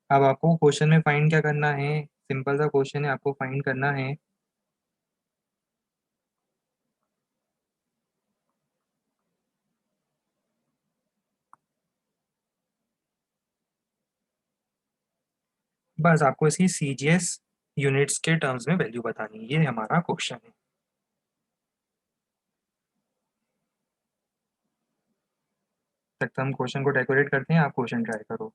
अब आपको क्वेश्चन में फाइंड क्या करना है? सिंपल सा क्वेश्चन है, आपको फाइंड करना है बस आपको इसकी सीजीएस यूनिट्स के टर्म्स में वैल्यू बतानी है। ये हमारा क्वेश्चन है। तब तक हम क्वेश्चन को डेकोरेट करते हैं, आप क्वेश्चन ट्राई करो।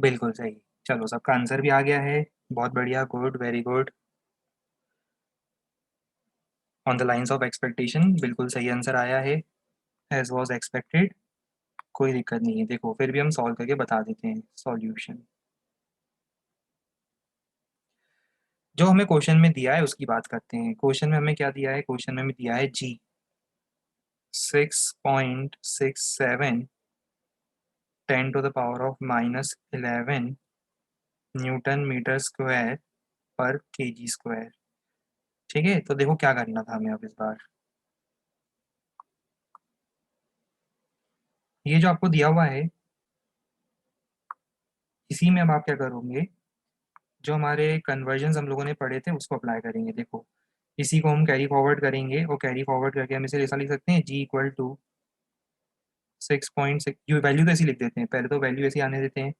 बिल्कुल सही। चलो सबका आंसर भी आ गया है, बहुत बढ़िया, good, very good. On the lines of expectation, बिल्कुल सही आंसर आया है, एज वॉज एक्सपेक्टेड। कोई दिक्कत नहीं है, देखो फिर भी हम सॉल्व करके बता देते हैं सॉल्यूशन। जो हमें क्वेश्चन में दिया है उसकी बात करते हैं। क्वेश्चन में हमें क्या दिया है? क्वेश्चन में हमें दिया है जी 6.67 10⁻⁻11 न्यूटन मीटर स्क्वायर पर केजी स्क्वायर। ठीक है, तो देखो क्या करना था हमें अब इस बार। ये जो आपको दिया हुआ है, इसी में अब आप क्या करोगे, जो हमारे कन्वर्जन हम लोगों ने पढ़े थे उसको अप्लाई करेंगे। देखो इसी को हम कैरी फॉरवर्ड करेंगे, और कैरी फॉरवर्ड करके हम इसे ऐसा लिख सकते हैं, जी इक्वल टू 6.6, ये वैल्यू तो ऐसी लिख देते हैं, पहले तो वैल्यू ऐसी आने देते हैं।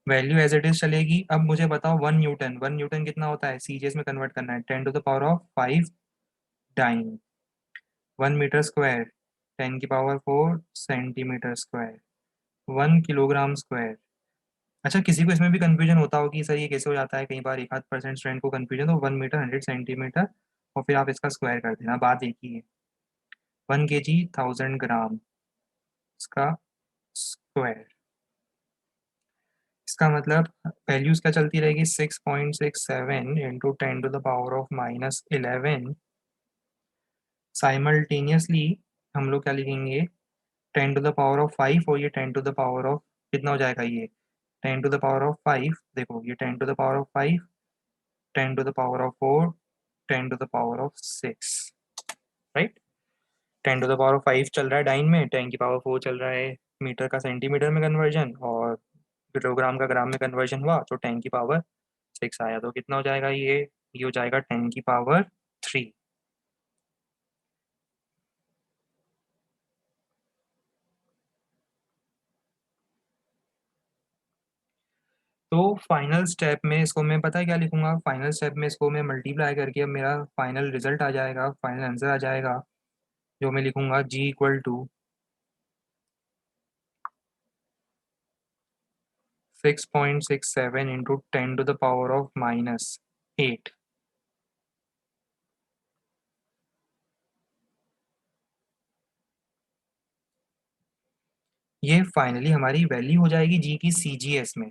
वैल्यू एज इट इज चलेगी। अब मुझे बताओ 1 न्यूटन, 1 न्यूटन कितना होता है? सीजीएस में कन्वर्ट करना है, 10⁻5 dyne. 1 metre square 10⁻4 centimetre square. 1 kilogram square. अच्छा, किसी को इसमें भी कंफ्यूजन होता हो कि सर ये कैसे हो जाता है, कई बार एक आध परसेंट स्टूडेंट को कंफ्यूजन, तो 1 मीटर 100 सेंटीमीटर, और फिर आप इसका स्क्वायर कर देना। बात एक ही है, 1 kg 1000 ग्राम, इसका स्क्वायर। इसका मतलब वैल्यूज क्या चलती रहेगी, 6.67 इंटू 10⁻⁻11। साइमल्टेनियसली हम लोग क्या लिखेंगे, 10⁻5, और ये 10⁻, कितना हो जाएगा ये, 10⁻5, देखो ये 10⁻5, 10⁻4, 10�6, राइट। 10�5 चल रहा है डाइन में, 10⁻4 चल रहा है मीटर का सेंटीमीटर में कन्वर्जन, और किलोग्राम का ग्राम में कन्वर्जन हुआ तो 10�6 आया। तो कितना हो जाएगा ये हो जाएगा 10�3। तो फाइनल स्टेप में इसको मैं पता है क्या लिखूंगा, फाइनल स्टेप में इसको मैं मल्टीप्लाई करके अब मेरा फाइनल रिजल्ट आ जाएगा, फाइनल आंसर आ जाएगा, जो मैं लिखूंगा जी इक्वल टू 6.67 इंटू 10⁻⁻8। ये फाइनली हमारी वैल्यू हो जाएगी जी की सीजीएस में।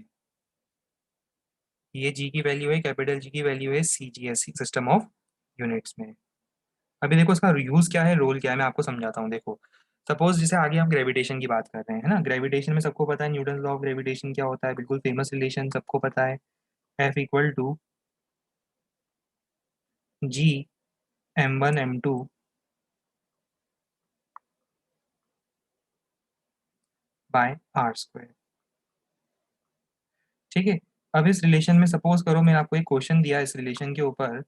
ये जी की वैल्यू है, कैपिटल जी की वैल्यू है सीजीएस, सिस्टम ऑफ यूनिट्स में। अभी देखो इसका यूज क्या है, रोल क्या है, मैं आपको समझाता हूँ। देखो सपोज जैसे आगे हम ग्रेविटेशन की बात कर रहे हैं, है ना। ग्रेविटेशन में सबको पता है न्यूटन लॉ ऑफ ग्रेविटेशन क्या होता है, बिल्कुल फेमस रिलेशन सबको पता है, F equal to G m1 m2 by R square. ठीक है, अब इस रिलेशन में सपोज करो मैंने आपको एक क्वेश्चन दिया इस रिलेशन के ऊपर,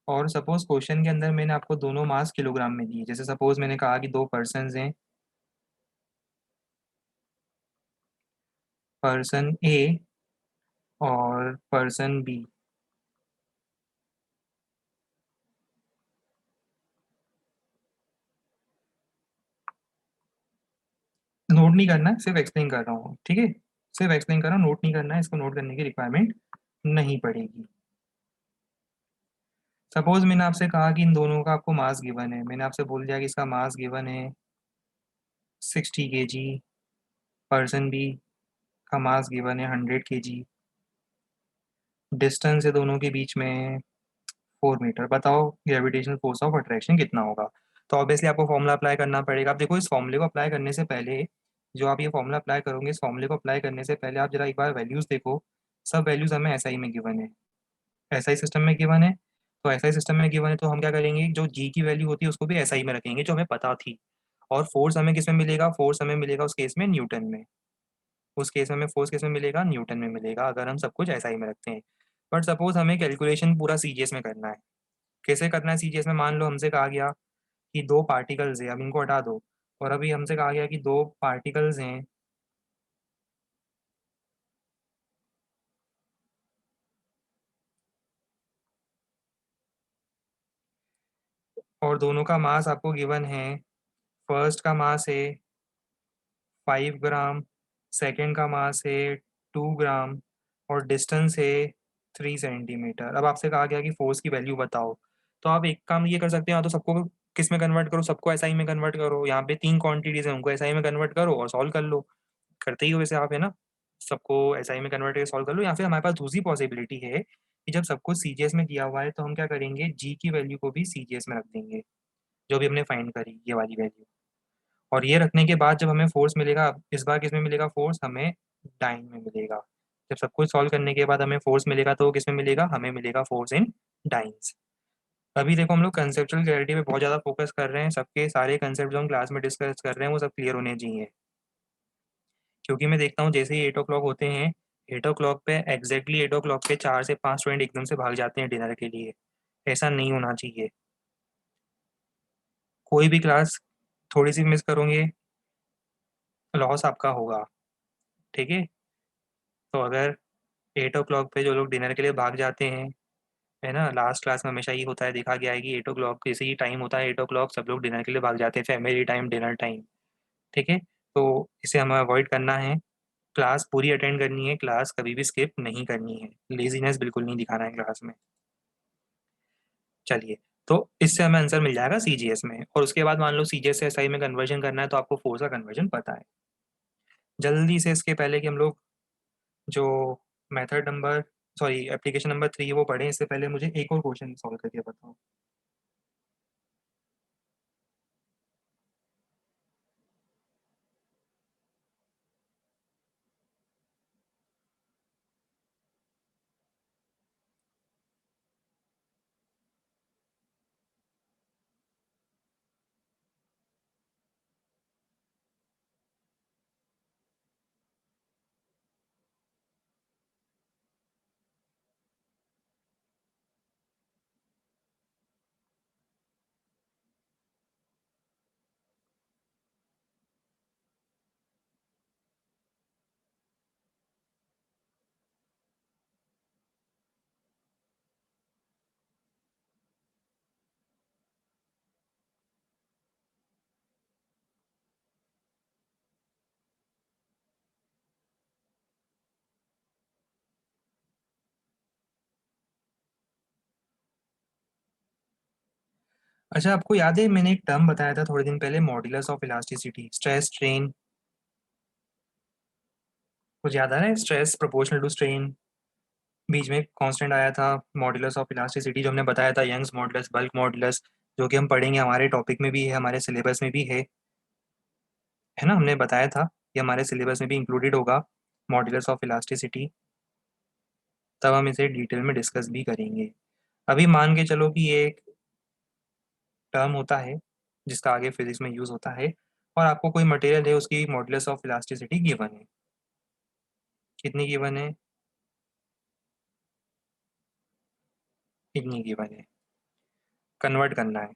और सपोज क्वेश्चन के अंदर मैंने आपको दोनों मास किलोग्राम में दिए। जैसे सपोज मैंने कहा कि दो पर्सन हैं, पर्सन ए और पर्सन बी। नोट नहीं करना है, सिर्फ एक्सप्लेन कर रहा हूँ, ठीक है, सिर्फ एक्सप्लेन कर रहा हूँ, नोट नहीं करना है, इसको नोट करने की रिक्वायरमेंट नहीं पड़ेगी। सपोज मैंने आपसे कहा कि इन दोनों का आपको मास गिवन है, मैंने आपसे बोल दिया कि इसका मास गिवन है 60 kg, पर्सन बी का मास गिवन है 100 kg, डिस्टेंस है दोनों के बीच में 4 मीटर। बताओ ग्रेविटेशनल फोर्स ऑफ अट्रैक्शन कितना होगा। तो ऑब्वियसली आपको फॉर्मूला अप्लाई करना पड़ेगा। आप देखो इस फॉर्मूले को अप्लाई करने से पहले, जो आप ये फॉर्मूला अप्लाई करोगे, इस फॉर्मूले को अप्लाई करने से पहले आप जरा एक बार वैल्यूज देखो। सब वैल्यूज हमें एसआई में गिवन है, एसआई सिस्टम में गिवन है। तो एसआई सिस्टम में गिवन है तो हम क्या करेंगे, जो जी की वैल्यू होती है उसको भी एसआई में रखेंगे, जो हमें पता थी। और फोर्स हमें किस में मिलेगा, फोर्स हमें मिलेगा उस केस में न्यूटन में। उस केस में हमें फोर्स किस में मिलेगा, न्यूटन में मिलेगा, अगर हम सब कुछ एसआई में रखते हैं। बट सपोज हमें कैलकुलेशन पूरा सीजीएस में करना है। कैसे करना है सीजीएस में, मान लो हमसे कहा गया कि दो पार्टिकल्स हैं, अब इनको हटा दो, और अभी हमसे कहा गया कि दो पार्टिकल्स हैं, और दोनों का मास आपको गिवन है फर्स्ट का मास है 5 ग्राम, सेकंड का मास है 2 ग्राम, और डिस्टेंस है 3 सेंटीमीटर। अब आपसे कहा गया कि फोर्स की वैल्यू बताओ। तो आप एक काम ये कर सकते हो, या तो सबको किस में कन्वर्ट करो, सबको एसआई में कन्वर्ट करो। यहाँ पे 3 क्वांटिटीज है, उनको एसआई में कन्वर्ट करो और सॉल्व कर लो। करते ही हो वैसे आप, है ना। सबको एसआई में कन्वर्ट करके सॉल्व कर लो। या फिर हमारे पास दूसरी पॉसिबिलिटी है कि जब सबको सीजीएस में किया हुआ है तो हम क्या करेंगे, जी की वैल्यू को भी सीजीएस में रख देंगे, जो भी हमने फाइंड करी ये वाली वैल्यू। और ये रखने के बाद जब हमें फोर्स मिलेगा, इस बार किस में मिलेगा फोर्स, हमें डाइन में मिलेगा। जब सब कुछ सॉल्व करने के बाद हमें फोर्स मिलेगा तो किस में मिलेगा, हमें मिलेगा फोर्स इन डाइन्स। अभी देखो हम लोग कंसेप्चुअल क्लैरिटी पे बहुत ज़्यादा फोकस कर रहे हैं, सबके सारे कंसेप्ट जो हम क्लास में डिस्कस कर रहे हैं वो सब क्लियर होने चाहिए। क्योंकि मैं देखता हूँ जैसे ही 8 o'clock होते हैं, 8 o'clock पे एग्जैक्टली 8 o'clock पे 4 से 5 स्टूडेंट एकदम से भाग जाते हैं डिनर के लिए। ऐसा नहीं होना चाहिए। कोई भी क्लास थोड़ी सी मिस करोगे, लॉस आपका होगा। ठीक है। तो अगर 8 o'clock पे जो लोग डिनर के लिए भाग जाते हैं, है ना, लास्ट क्लास में हमेशा ये होता है, देखा गया है कि 8 o'clock जैसे ही टाइम होता है 8 o'clock सब लोग डिनर के लिए भाग जाते हैं, फैमिली टाइम, डिनर टाइम। ठीक है। तो इसे हमें अवॉइड करना है। क्लास पूरी अटेंड करनी है, क्लास कभी भी स्किप नहीं करनी है, लेजीनेस बिल्कुल नहीं दिखाना है क्लास में। चलिए। तो इससे हमें आंसर मिल जाएगा सीजीएस में। और उसके बाद मान लो सीजीएस से एसआई में कन्वर्जन करना है तो आपको फोर्स का कन्वर्जन पता है। जल्दी से इसके पहले कि हम लोग जो method number, sorry application number 3 है वो पढ़ें, इससे पहले मुझे एक और क्वेश्चन सॉल्व करके बताओ। अच्छा, आपको याद है मैंने एक टर्म बताया था थोड़े दिन पहले, modulus of elasticity, stress strain. कुछ याद आ रहा है, स्ट्रेस प्रोपोर्शनल टू स्ट्रेन, बीच में कांस्टेंट आया था। मॉड्यूलस ऑफ इलास्टिसिटी जो हमने बताया था, यंग्स मॉडुलस, बल्क मॉडुलस, जो कि हम पढ़ेंगे, हमारे टॉपिक में भी है, हमारे सिलेबस में भी है ना, हमने बताया था। ये हमारे सिलेबस में भी इंक्लूडेड होगा, मॉड्यूलस ऑफ इलास्टिसिटी। तब हम इसे डिटेल में डिस्कस भी करेंगे। अभी मान के चलो कि ये एक टर्म होता है जिसका आगे फिजिक्स में यूज होता है, और आपको कोई मटेरियल है उसकी मॉडुलस ऑफ इलास्टिसिटी गिवन है। कितनी गिवन है? इतनी गिवन है। कन्वर्ट करना है।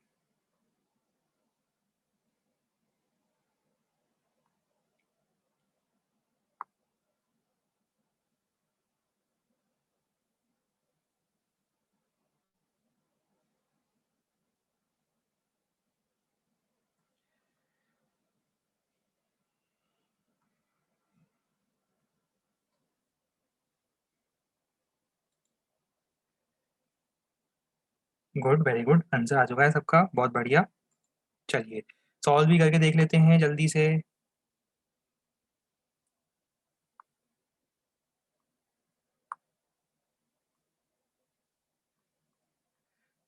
गुड, वेरी गुड, आंसर आ चुका है सबका, बहुत बढ़िया। चलिए, सॉल्व भी करके देख लेते हैं जल्दी से।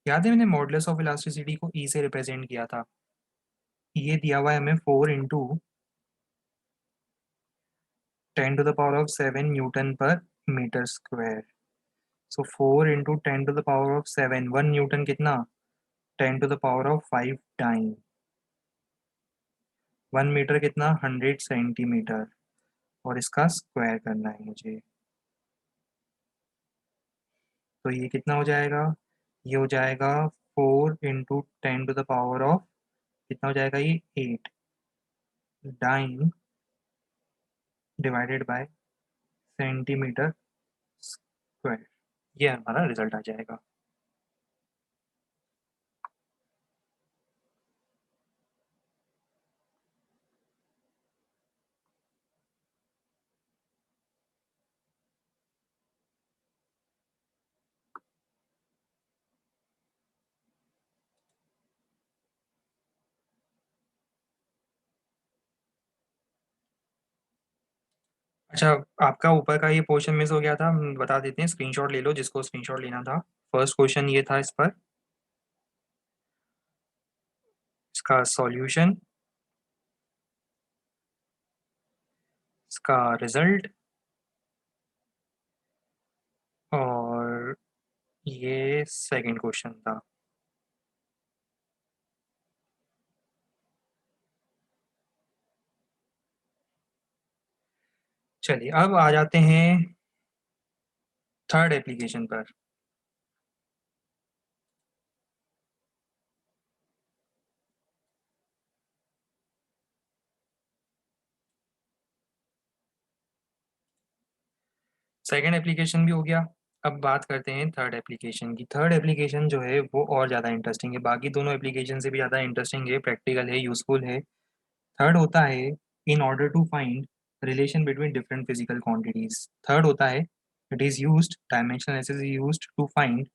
याद है मैंने मॉडुलस ऑफ इलास्टिसिटी को ई से रिप्रेजेंट किया था। ये दिया हुआ है हमें 4 × 10⁻⁷ न्यूटन पर मीटर स्क्वायर। सो 4 × 10⁻⁷, 1 न्यूटन कितना, 10⁻⁵ टाइम। 1 मीटर कितना, 100 सेंटीमीटर। और इसका स्क्वायर करना है मुझे। तो ये कितना हो जाएगा, ये हो जाएगा 4 × 10⁻⁸ कितना हो जाएगा ये, 8 dyne divided by centimetre square. ये हमारा रिजल्ट आ जाएगा। अच्छा, आपका ऊपर का ये पोर्शन मिस हो गया था, हम बता देते हैं, स्क्रीनशॉट ले लो जिसको स्क्रीनशॉट लेना था। फर्स्ट क्वेश्चन ये था इस पर, इसका सॉल्यूशन, इसका रिजल्ट, और ये सेकंड क्वेश्चन था। चलिए अब आ जाते हैं थर्ड एप्लीकेशन पर। सेकंड एप्लीकेशन भी हो गया। अब बात करते हैं थर्ड एप्लीकेशन की। थर्ड एप्लीकेशन जो है वो और ज़्यादा इंटरेस्टिंग है, बाकी दोनों एप्लीकेशन से भी ज़्यादा इंटरेस्टिंग है, प्रैक्टिकल है, यूजफुल है। थर्ड होता है in order to find relation between different physical quantities. Third होता है it is used, dimensional analysis is used to find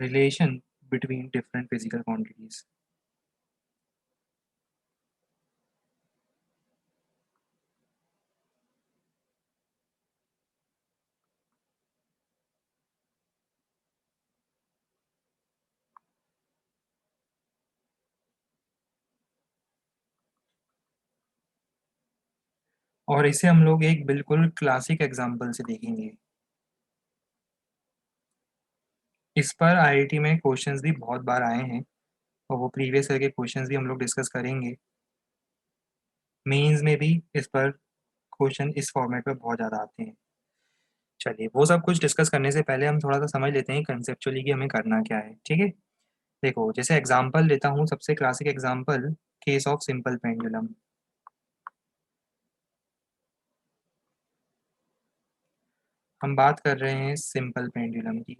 relation between different physical quantities. और इसे हम लोग एक बिल्कुल क्लासिक एग्जाम्पल से देखेंगे। इस पर आईआईटी में क्वेश्चंस भी बहुत बार आए हैं, और वो प्रीवियस ईयर के क्वेश्चंस भी हम लोग डिस्कस करेंगे। मेंस में भी इस पर क्वेश्चन इस फॉर्मेट पर बहुत ज़्यादा आते हैं। चलिए वो सब कुछ डिस्कस करने से पहले हम थोड़ा सा समझ लेते हैं कंसेप्चुअली कि हमें करना क्या है, ठीक है। देखो जैसे एग्जांपल लेता हूँ, सबसे classic example, case of simple pendulum. हम बात कर रहे हैं सिंपल पेंडुलम की।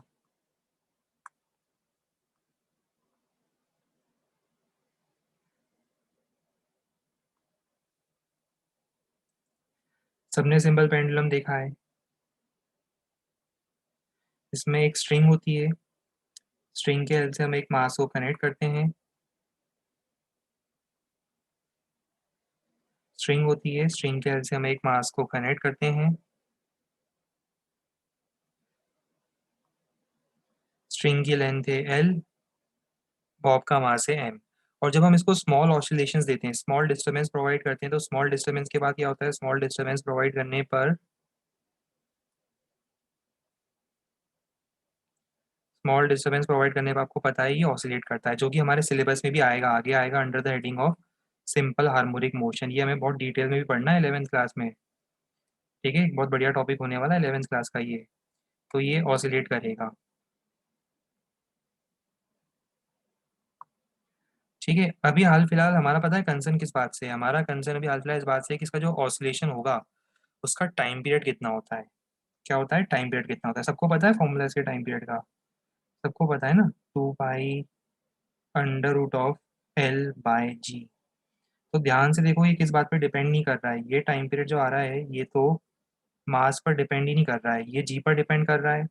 सबने सिंपल पेंडुलम देखा है। इसमें एक स्ट्रिंग होती है, स्ट्रिंग के हेल्प से हम एक मास को कनेक्ट करते हैं। स्ट्रिंग होती है, स्ट्रिंग के हेल्प से हम एक मास को कनेक्ट करते हैं। स्ट्रिंग की लेंथ है एल, बॉब का मास है एम। और जब हम इसको स्मॉल ऑसिलेशंस देते हैं, स्मॉल डिस्टर्बेंस प्रोवाइड करते हैं, तो स्मॉल डिस्टर्बेंस के बाद क्या होता है, स्मॉल डिस्टर्बेंस प्रोवाइड करने पर, स्मॉल डिस्टर्बेंस प्रोवाइड करने पर आपको पता है ये ऑसिलेट करता है, जो कि हमारे सिलेबस में भी आएगा, आगे आएगा under the heading of simple harmonic motion. ये हमें बहुत डिटेल में भी पढ़ना है 11th क्लास में, ठीक है। बहुत बढ़िया टॉपिक होने वाला है 11th क्लास का ये। तो ये ऑसिलेट करेगा, ठीक है। अभी हाल फिलहाल हमारा पता है कंसर्न किस बात से है, हमारा कंसर्न अभी हाल फिलहाल इस बात से है कि इसका जो ऑसिलेशन होगा उसका टाइम पीरियड कितना होता है। क्या होता है, टाइम पीरियड कितना होता है, सबको पता है फॉर्मूला इसके टाइम पीरियड का, सबको पता है ना, 2 pi under root of L/G। तो ध्यान से देखो ये किस बात पर डिपेंड नहीं कर रहा है, ये टाइम पीरियड जो आ रहा है ये तो मास पर डिपेंड ही नहीं कर रहा है, ये जी पर डिपेंड कर रहा है,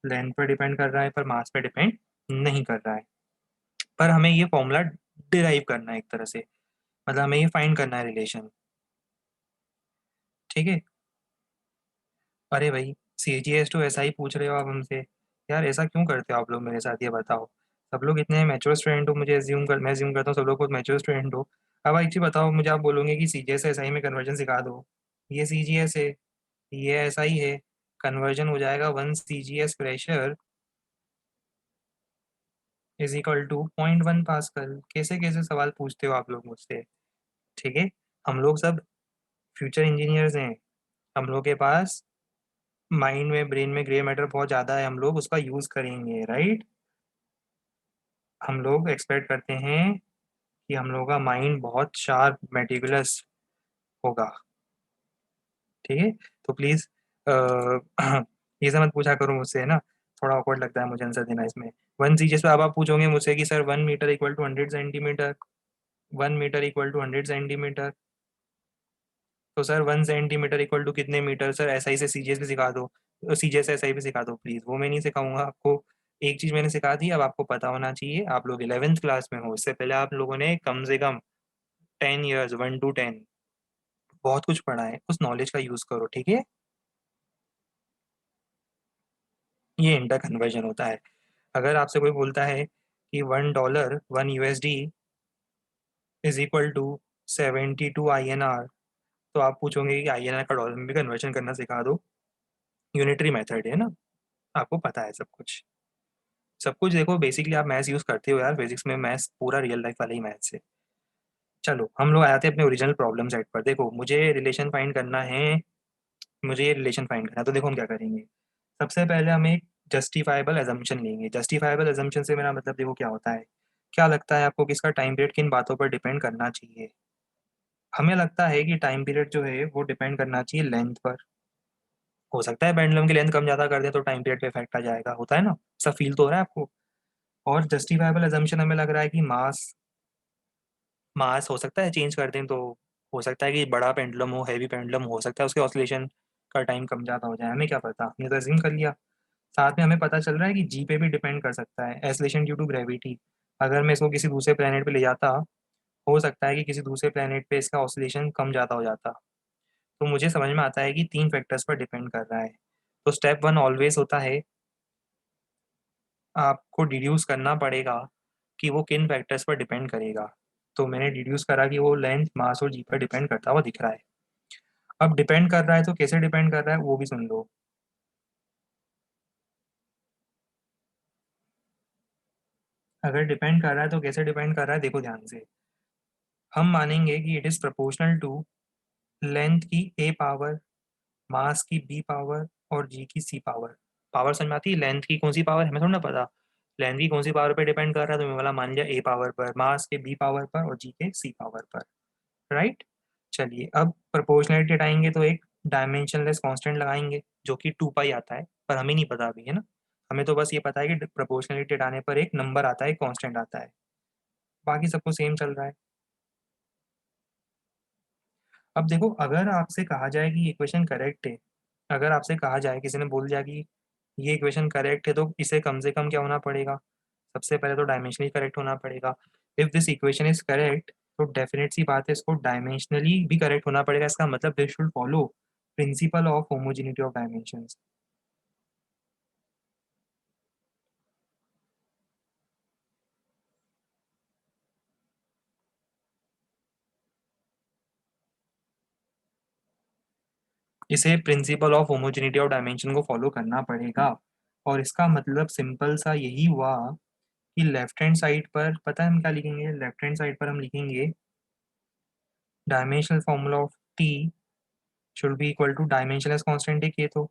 लेंथ पर डिपेंड कर रहा है, पर मास पर डिपेंड नहीं कर रहा है। पर हमें ये फॉर्मूला डिराइव करना है एक तरह से, मतलब हमें ये फाइंड करना है रिलेशन, ठीक है। अरे भाई, CGS टू ऐसा ही पूछ रहे हो आप हमसे, यार ऐसा क्यों करते हो आप लोग मेरे साथ, ये बताओ। सब लोग इतने मैच्योर स्टूडेंट हो, मुझे मैं एज्यूम करता हूँ सब लोग बहुत मैच्योर स्टूडेंट हो। अब एक चीज़ बताओ मुझे, आप बोलोगे कि CGS SI में कन्वर्जन सिखा दो, ये CGS है, ये SI है, कन्वर्जन हो जाएगा 1 CGS pressure is equal to 0.1 pascal. कैसे कैसे सवाल पूछते हो आप लोग मुझसे, ठीक है। हम लोग सब फ्यूचर इंजीनियर्स हैं, हम लोग के पास माइंड में, ब्रेन में ग्रे मैटर बहुत ज़्यादा है, हम लोग उसका यूज़ करेंगे, राइट। हम लोग एक्सपेक्ट करते हैं कि हम लोग का माइंड बहुत शार्प मेटिकुलस होगा, ठीक है। तो प्लीज़ ये सब मत पूछा करो मुझसे, है ना, थोड़ा awkward लगता है मुझे आंसर देना इसमें। 1 CGS पे अब आप पूछोगे मुझसे कि sir 1 metre equal to 100 centimetre, 1 metre equal to 100 centimetre, तो सर 1 सेंटीमीटर इक्वल टू कितने मीटर, सर SI से CGS भी सिखा दो, CGS से SI भी सिखा दो प्लीज़। वो मैं नहीं सिखाऊंगा आपको, एक चीज़ मैंने सिखा दी, अब आपको पता होना चाहिए। आप लोग 11th क्लास में हो, इससे पहले आप लोगों ने कम से कम 10 ईयर्स 1 to 10 बहुत कुछ पढ़ा है, उस नॉलेज का यूज़ करो, ठीक है। ये इंटर कन्वर्जन होता है। अगर आपसे कोई बोलता है कि $1 1 USD is equal to 72 INR, तो आप पूछोगे कि INR का डॉलर में भी कन्वर्जन करना सिखा दो। यूनिटरी मेथड है ना, आपको पता है सब कुछ। सब कुछ देखो, बेसिकली आप मैथ्स यूज़ करते हो यार, फिजिक्स में मैथ्स पूरा रियल लाइफ वाला ही मैथ्स है। चलो हम लोग आते हैं अपने ओरिजिनल प्रॉब्लम सेट पर। देखो मुझे रिलेशन फाइंड करना है, मुझे ये रिलेशन फाइंड करना है, तो देखो हम क्या करेंगे। सबसे पहले हम एक जस्टिफाइबल एजम्पशन लेंगे। जस्टिफाइबल एजम्पशन से मेरा मतलब देखो क्या होता है। क्या लगता है आपको, किसका टाइम पीरियड किन बातों पर डिपेंड करना चाहिए। हमें लगता है कि टाइम पीरियड जो है वो डिपेंड करना चाहिए लेंथ पर। हो सकता है पेंडुलम की लेंथ कम ज़्यादा कर दे तो टाइम पीरियड पे इफेक्ट आ जाएगा, होता है ना, सब फील तो हो रहा है आपको। और जस्टिफाइबल एजम्पशन हमें लग रहा है कि मास मास हो सकता है चेंज कर दें तो हो सकता है कि बड़ा पेंडुलम हो, हैवी पेंडुलम हो सकता है उसके ऑसिलेशन का टाइम कम ज़्यादा हो जाए, हमें क्या पता, हमने तो अज्यूम कर लिया। साथ में हमें पता चल रहा है कि जी पे भी डिपेंड कर सकता है, एसलेशन ड्यू टू ग्रेविटी। अगर मैं इसको किसी दूसरे प्लेनेट पे ले जाता, हो सकता है कि किसी दूसरे प्लेनेट पे इसका ऑसिलेशन कम ज़्यादा हो जाता। तो मुझे समझ में आता है कि 3 फैक्टर्स पर डिपेंड कर रहा है। तो स्टेप 1 ऑलवेज होता है, आपको डिड्यूस करना पड़ेगा कि वो किन फैक्टर्स पर डिपेंड करेगा। तो मैंने डिड्यूस करा कि वो लेंथ, मास और जी पर डिपेंड करता हुआ दिख रहा है। अब डिपेंड कर रहा है तो कैसे डिपेंड कर रहा है वो भी सुन लो। अगर डिपेंड कर रहा है तो कैसे डिपेंड कर रहा है, देखो ध्यान से। हम मानेंगे कि it is proportional to length की ए पावर, मास की बी पावर और जी की सी पावर। पावर समझ में आती है, लेंथ की कौन सी पावर हमें थोड़ा ना पता। लेंथ की कौन सी पावर पे डिपेंड कर रहा है, तो मैं वाला मान लिया ए पावर पर, मास के बी पावर पर और जी के सी पावर पर। राइट। चलिए अब प्रोपोर्शनलिटी हटाएंगे तो एक डायमेंशनलेस कांस्टेंट लगाएंगे जो कि 2 पाई आता है, पर हमें नहीं पता अभी, है ना। हमें तो बस ये पता है कि प्रोपोर्शनलिटी हटाने पर एक नंबर आता है, कांस्टेंट आता है। बाकी सबको सेम चल रहा है। अब देखो अगर आपसे कहा जाए कि इक्वेशन करेक्ट है, अगर आपसे कहा जाए, किसी ने बोल दिया कि ये इक्वेशन करेक्ट है, तो इसे कम से कम क्या होना पड़ेगा, सबसे पहले तो डायमेंशनली करेक्ट होना पड़ेगा। If this equation is correct, तो डेफिनेट सी बात है इसको डायमेंशनली भी करेक्ट होना पड़ेगा। इसका मतलब this should follow principle of homogeneity of dimensions. इसे principle of homogeneity of dimension को फॉलो करना पड़ेगा। और इसका मतलब सिंपल सा यही हुआ कि लेफ्ट हैंड साइड पर पता है हम क्या लिखेंगे, लेफ्ट हैंड साइड पर हम लिखेंगे dimensional formula of T should be equal to dimensionless constant है ये तो।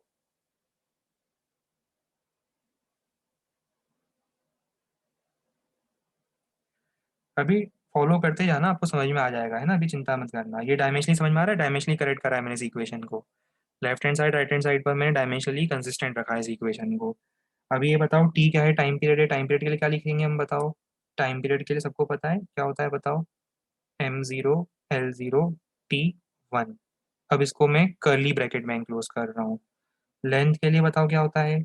अभी फॉलो करते जाना, आपको समझ में आ जाएगा, है ना, अभी चिंता मत करना। ये डायमेंशनली समझ में आ रहा है, डायमेंशनली करेक्ट करा है मैंने इस इक्वेशन को। Left hand side right hand side पर मैंने डायमेंशनली कंसिस्टेंट रखा है इस इक्वेशन को। अभी ये बताओ टी क्या है, टाइम पीरियड है। टाइम पीरियड के लिए क्या लिखेंगे हम, बताओ। टाइम पीरियड के लिए सबको पता है क्या होता है, बताओ। M0 L0 T1। अब इसको मैं कर्ली ब्रैकेट में एंक्लोज कर रहा हूँ। लेंथ के लिए बताओ क्या होता है,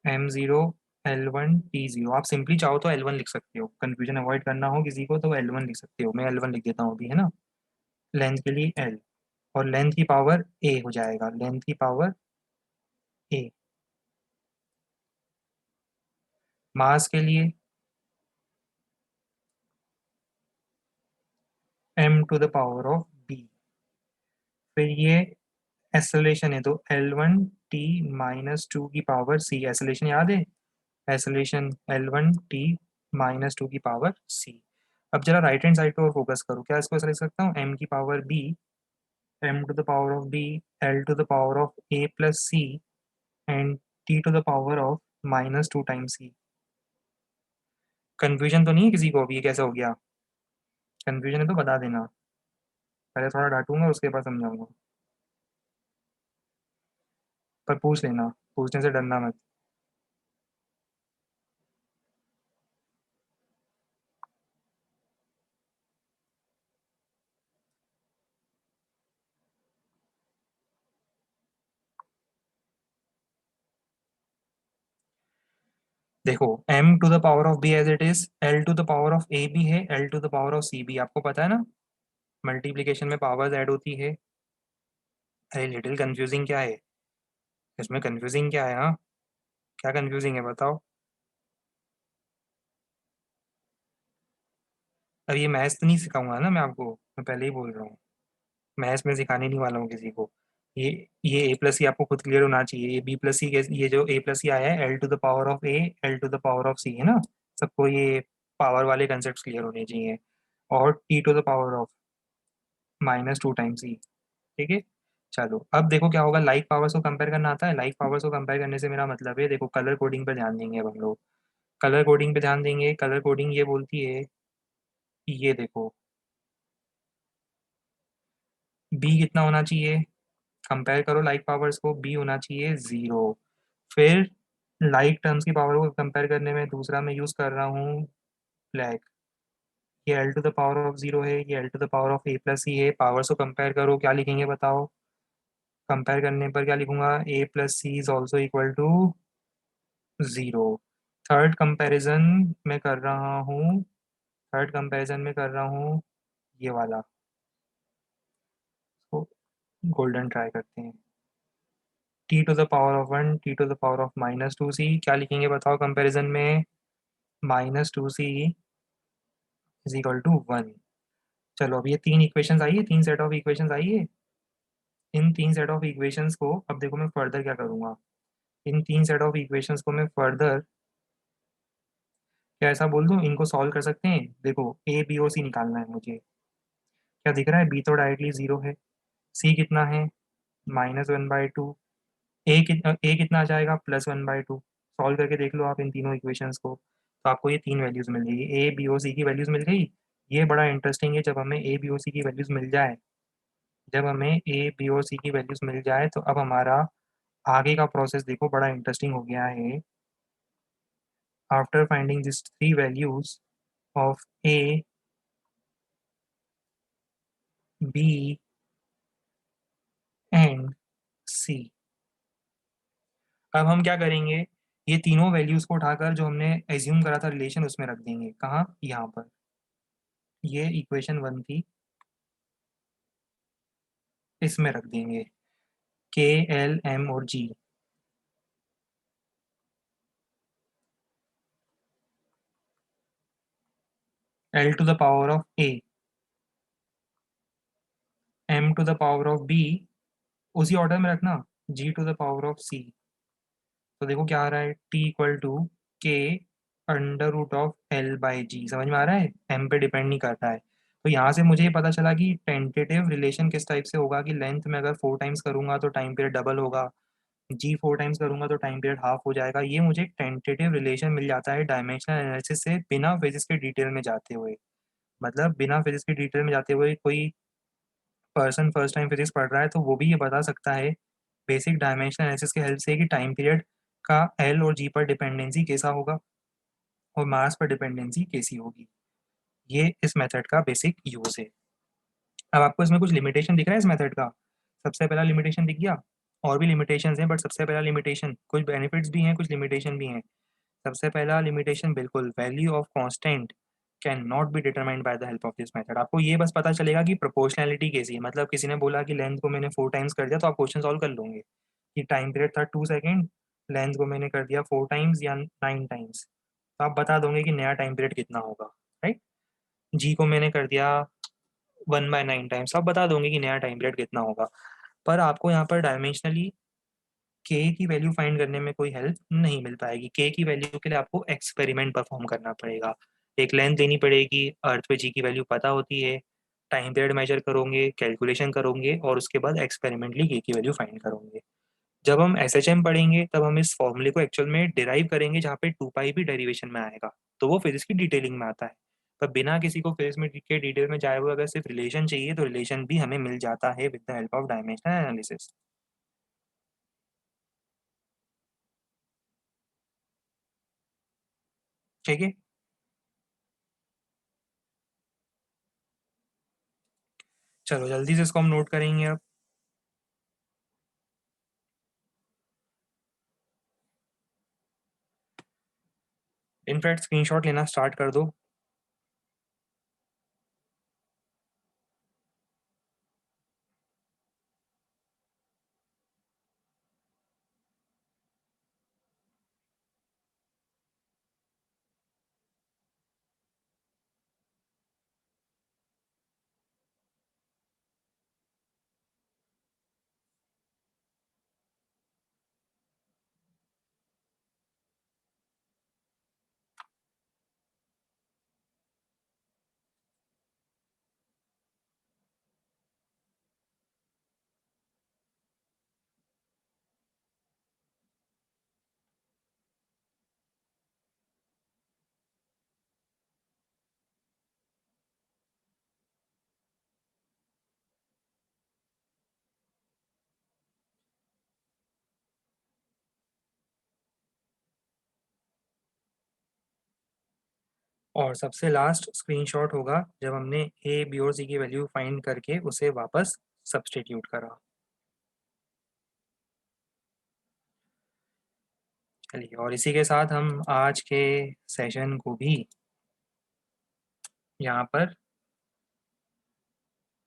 M0 L1 T0। आप सिंपली चाहो तो L1 लिख सकते हो, कंफ्यूजन अवॉइड करना हो किसी को तो L1 लिख सकते हो, मैं L1 लिख देता हूँ अभी, है ना। लेंथ के लिए L, और लेंथ की पावर A हो जाएगा, लेंथ की पावर A। मास के लिए M⁻⁵ फिर ये एक्सेलरेशन है तो L1T-2 की पावर C। एक्सेलरेशन याद है, एक्सेलरेशन L1T-2 की पावर C। अब जरा राइट हैंड साइड पे और फोकस करो, क्या इसको ऐसा लिख सकता हूँ, M की power B, M⁻⁵ L⁻A+C and T⁻⁻⁻2 times C। Confusion तो नहीं है किसी को अभी ये कैसे हो गया, कन्फ्यूजन है तो बता देना, पहले थोड़ा डांटूंगा उसके बाद समझाऊंगा। पर पूछ लेना, पूछने से डरना मत। देखो m to the power of b as it is, l to the power of a भी है, l to the power of c भी, आपको पता है ना मल्टीप्लिकेशन में पावर्स ऐड होती है। अरे लिटिल कंफ्यूजिंग क्या है इसमें, कंफ्यूजिंग क्या है? हाँ, क्या कंफ्यूजिंग है बताओ। अब ये मैथ्स तो नहीं सिखाऊंगा ना मैं आपको, मैं पहले ही बोल रहा हूँ, मैथ्स में सिखाने नहीं वाला हूँ किसी को। ये ये ए प्लस सी आपको खुद क्लियर होना चाहिए, ये बी प्लस सी, ये जो ए प्लस सी आया है, L to the power of A, L to the power of C है ना, सबको ये पावर वाले कंसेप्ट क्लियर होने चाहिए। और T to the power of -2 times C. ठीक है। चलो अब देखो क्या होगा, लाइक पावर्स को कंपेयर करना आता है, लाइक पावर्स को कंपेयर करने से मेरा मतलब है, देखो कलर कोडिंग पे ध्यान देंगे अब हम लोग, कलर कोडिंग पे ध्यान देंगे। कलर कोडिंग ये बोलती है कि ये देखो बी कितना होना चाहिए, कंपेयर करो लाइक पावर्स को, बी होना चाहिए 0। फिर लाइक टर्म्स की पावर को कंपेयर करने में दूसरा मैं यूज़ कर रहा हूँ ब्लैक, ये L to the power of 0 है, ये L to the power of A plus C है। पावर्स को कंपेयर करो, क्या लिखेंगे बताओ, कंपेयर करने पर क्या लिखूंगा, A plus C is also equal to 0। Third comparison में कर रहा हूँ, थर्ड कंपेरिजन में कर रहा हूँ ये वाला, तो गोल्डन ट्राई करते हैं। T to the power of 1, T to the power of -2c, क्या लिखेंगे बताओ कंपैरिजन में, -2c इज इक्वल टू 1। चलो अब ये तीन इक्वेशंस आई है, तीन सेट ऑफ इक्वेशंस आई है। इन तीन सेट ऑफ इक्वेशंस को अब देखो मैं फर्दर क्या करूँगा, इन तीन सेट ऑफ इक्वेशंस को मैं फर्दर क्या ऐसा बोल दूँ, इनको सॉल्व कर सकते हैं। देखो ए बी और सी निकालना है मुझे, क्या दिख रहा है, बी तो डायरेक्टली 0 है, सी कितना है -1/2, ए कितना आ जाएगा +1/2। सॉल्व करके देख लो आप इन तीनों इक्वेशंस को, तो आपको ये तीन वैल्यूज मिल जाएगी, ए बी और सी की वैल्यूज मिल गई। ये बड़ा इंटरेस्टिंग है, जब हमें ए बी और सी की वैल्यूज मिल जाए, जब हमें ए बी और सी की वैल्यूज मिल जाए तो अब हमारा आगे का प्रोसेस देखो बड़ा इंटरेस्टिंग हो गया है। After finding this three values of A B and C, अब हम क्या करेंगे, ये तीनों वैल्यूज को उठाकर जो हमने एज्यूम करा था रिलेशन उसमें रख देंगे, कहाँ, यहाँ पर। ये इक्वेशन 1 थी, इसमें रख देंगे के एल एम और G. L to the power of A, M to the power of B, उसी ऑर्डर में रखना, G to the power of C. तो देखो क्या आ रहा है, टी इक्वल टू के √(L/G), समझ में आ रहा है, एम पे डिपेंड नहीं करता है। तो यहाँ से मुझे ये पता चला कि टेंटेटिव रिलेशन किस टाइप से होगा, कि लेंथ में अगर 4 टाइम्स करूंगा तो टाइम पीरियड डबल होगा, जी 4 टाइम्स करूंगा तो टाइम पीरियड हाफ हो जाएगा। ये मुझे टेंटेटिव रिलेशन मिल जाता है डायमेंशनल एनालिसिस से, बिना फिजिक्स के डिटेल में जाते हुए। मतलब बिना फिजिक्स की डिटेल में जाते हुए कोई पर्सन फर्स्ट टाइम फिजिक्स पढ़ रहा है तो वो भी ये बता सकता है बेसिक डायमेंशनल एनालिसिस की हेल्प से कि टाइम पीरियड का एल और जी पर डिपेंडेंसी कैसा होगा और मास पर डिपेंडेंसी कैसी होगी। ये इस मेथड का बेसिक यूज है। अब आपको इसमें कुछ लिमिटेशन दिख रहा है इस मेथड का, सबसे पहला लिमिटेशन दिख गया, और भी लिमिटेशंस हैं बट सबसे पहला लिमिटेशन, कुछ बेनिफिट्स भी हैं कुछ लिमिटेशन भी हैं। सबसे पहला लिमिटेशन बिल्कुल, value of constant can not be determined by the help of this method. आपको ये बस पता चलेगा कि प्रोपोर्शनैलिटी कैसी है, मतलब किसी ने बोला कि लेंथ को मैंने 4 टाइम्स कर दिया तो आप क्वेश्चन सॉल्व कर लोगे कि टाइम पीरियड था 2 सेकेंड, लेंथ को मैंने कर दिया 4 टाइम्स या 9 टाइम्स, तो आप बता दोगे कि नया टाइम पीरियड कितना होगा, राइट। जी को मैंने कर दिया 1/9 टाइम्स, आप बता दोगे कि नया टाइम पीरियड कितना होगा। पर आपको यहाँ पर डायमेंशनली के की वैल्यू फाइंड करने में कोई हेल्प नहीं मिल पाएगी। के की वैल्यू के लिए आपको एक्सपेरिमेंट परफॉर्म करना पड़ेगा, एक लेंथ देनी पड़ेगी, अर्थ पे जी की वैल्यू पता होती है, टाइम पीरियड मेजर करोगे, कैलकुलेशन करोगे और उसके बाद एक्सपेरिमेंटली के की वैल्यू फाइंड करोगे। जब हम एस एच एम पढ़ेंगे तब हम इस फॉर्मूले को एक्चुअल में डिराइव करेंगे, जहाँ पे 2 पाई भी डेरिवेशन में आएगा, तो वो फिजिक्स की डिटेलिंग में आता है। पर बिना किसी को फिजिक्स में के डिटेल में जाए हुए अगर सिर्फ रिलेशन चाहिए तो रिलेशन भी हमें मिल जाता है with the help of dimensional analysis. ठीक है। चलो जल्दी से इसको हम नोट करेंगे अब। इनफैक्ट स्क्रीनशॉट लेना स्टार्ट कर दो। और सबसे लास्ट स्क्रीनशॉट होगा जब हमने ए बी और सी की वैल्यू फाइंड करके उसे वापस सब्सटीट्यूट करा। चलिए, और इसी के साथ हम आज के सेशन को भी यहाँ पर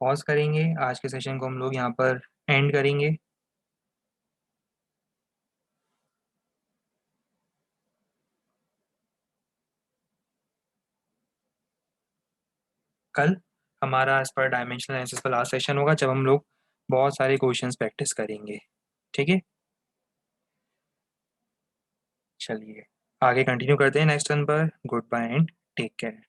पॉज करेंगे। आज के सेशन को हम लोग यहाँ पर एंड करेंगे। कल हमारा इस पर डायमेंशनल एनालिसिस का लास्ट सेशन होगा, जब हम लोग बहुत सारे क्वेश्चंस प्रैक्टिस करेंगे। ठीक है, चलिए आगे कंटिन्यू करते हैं नेक्स्ट टर्न पर। Goodbye and take care.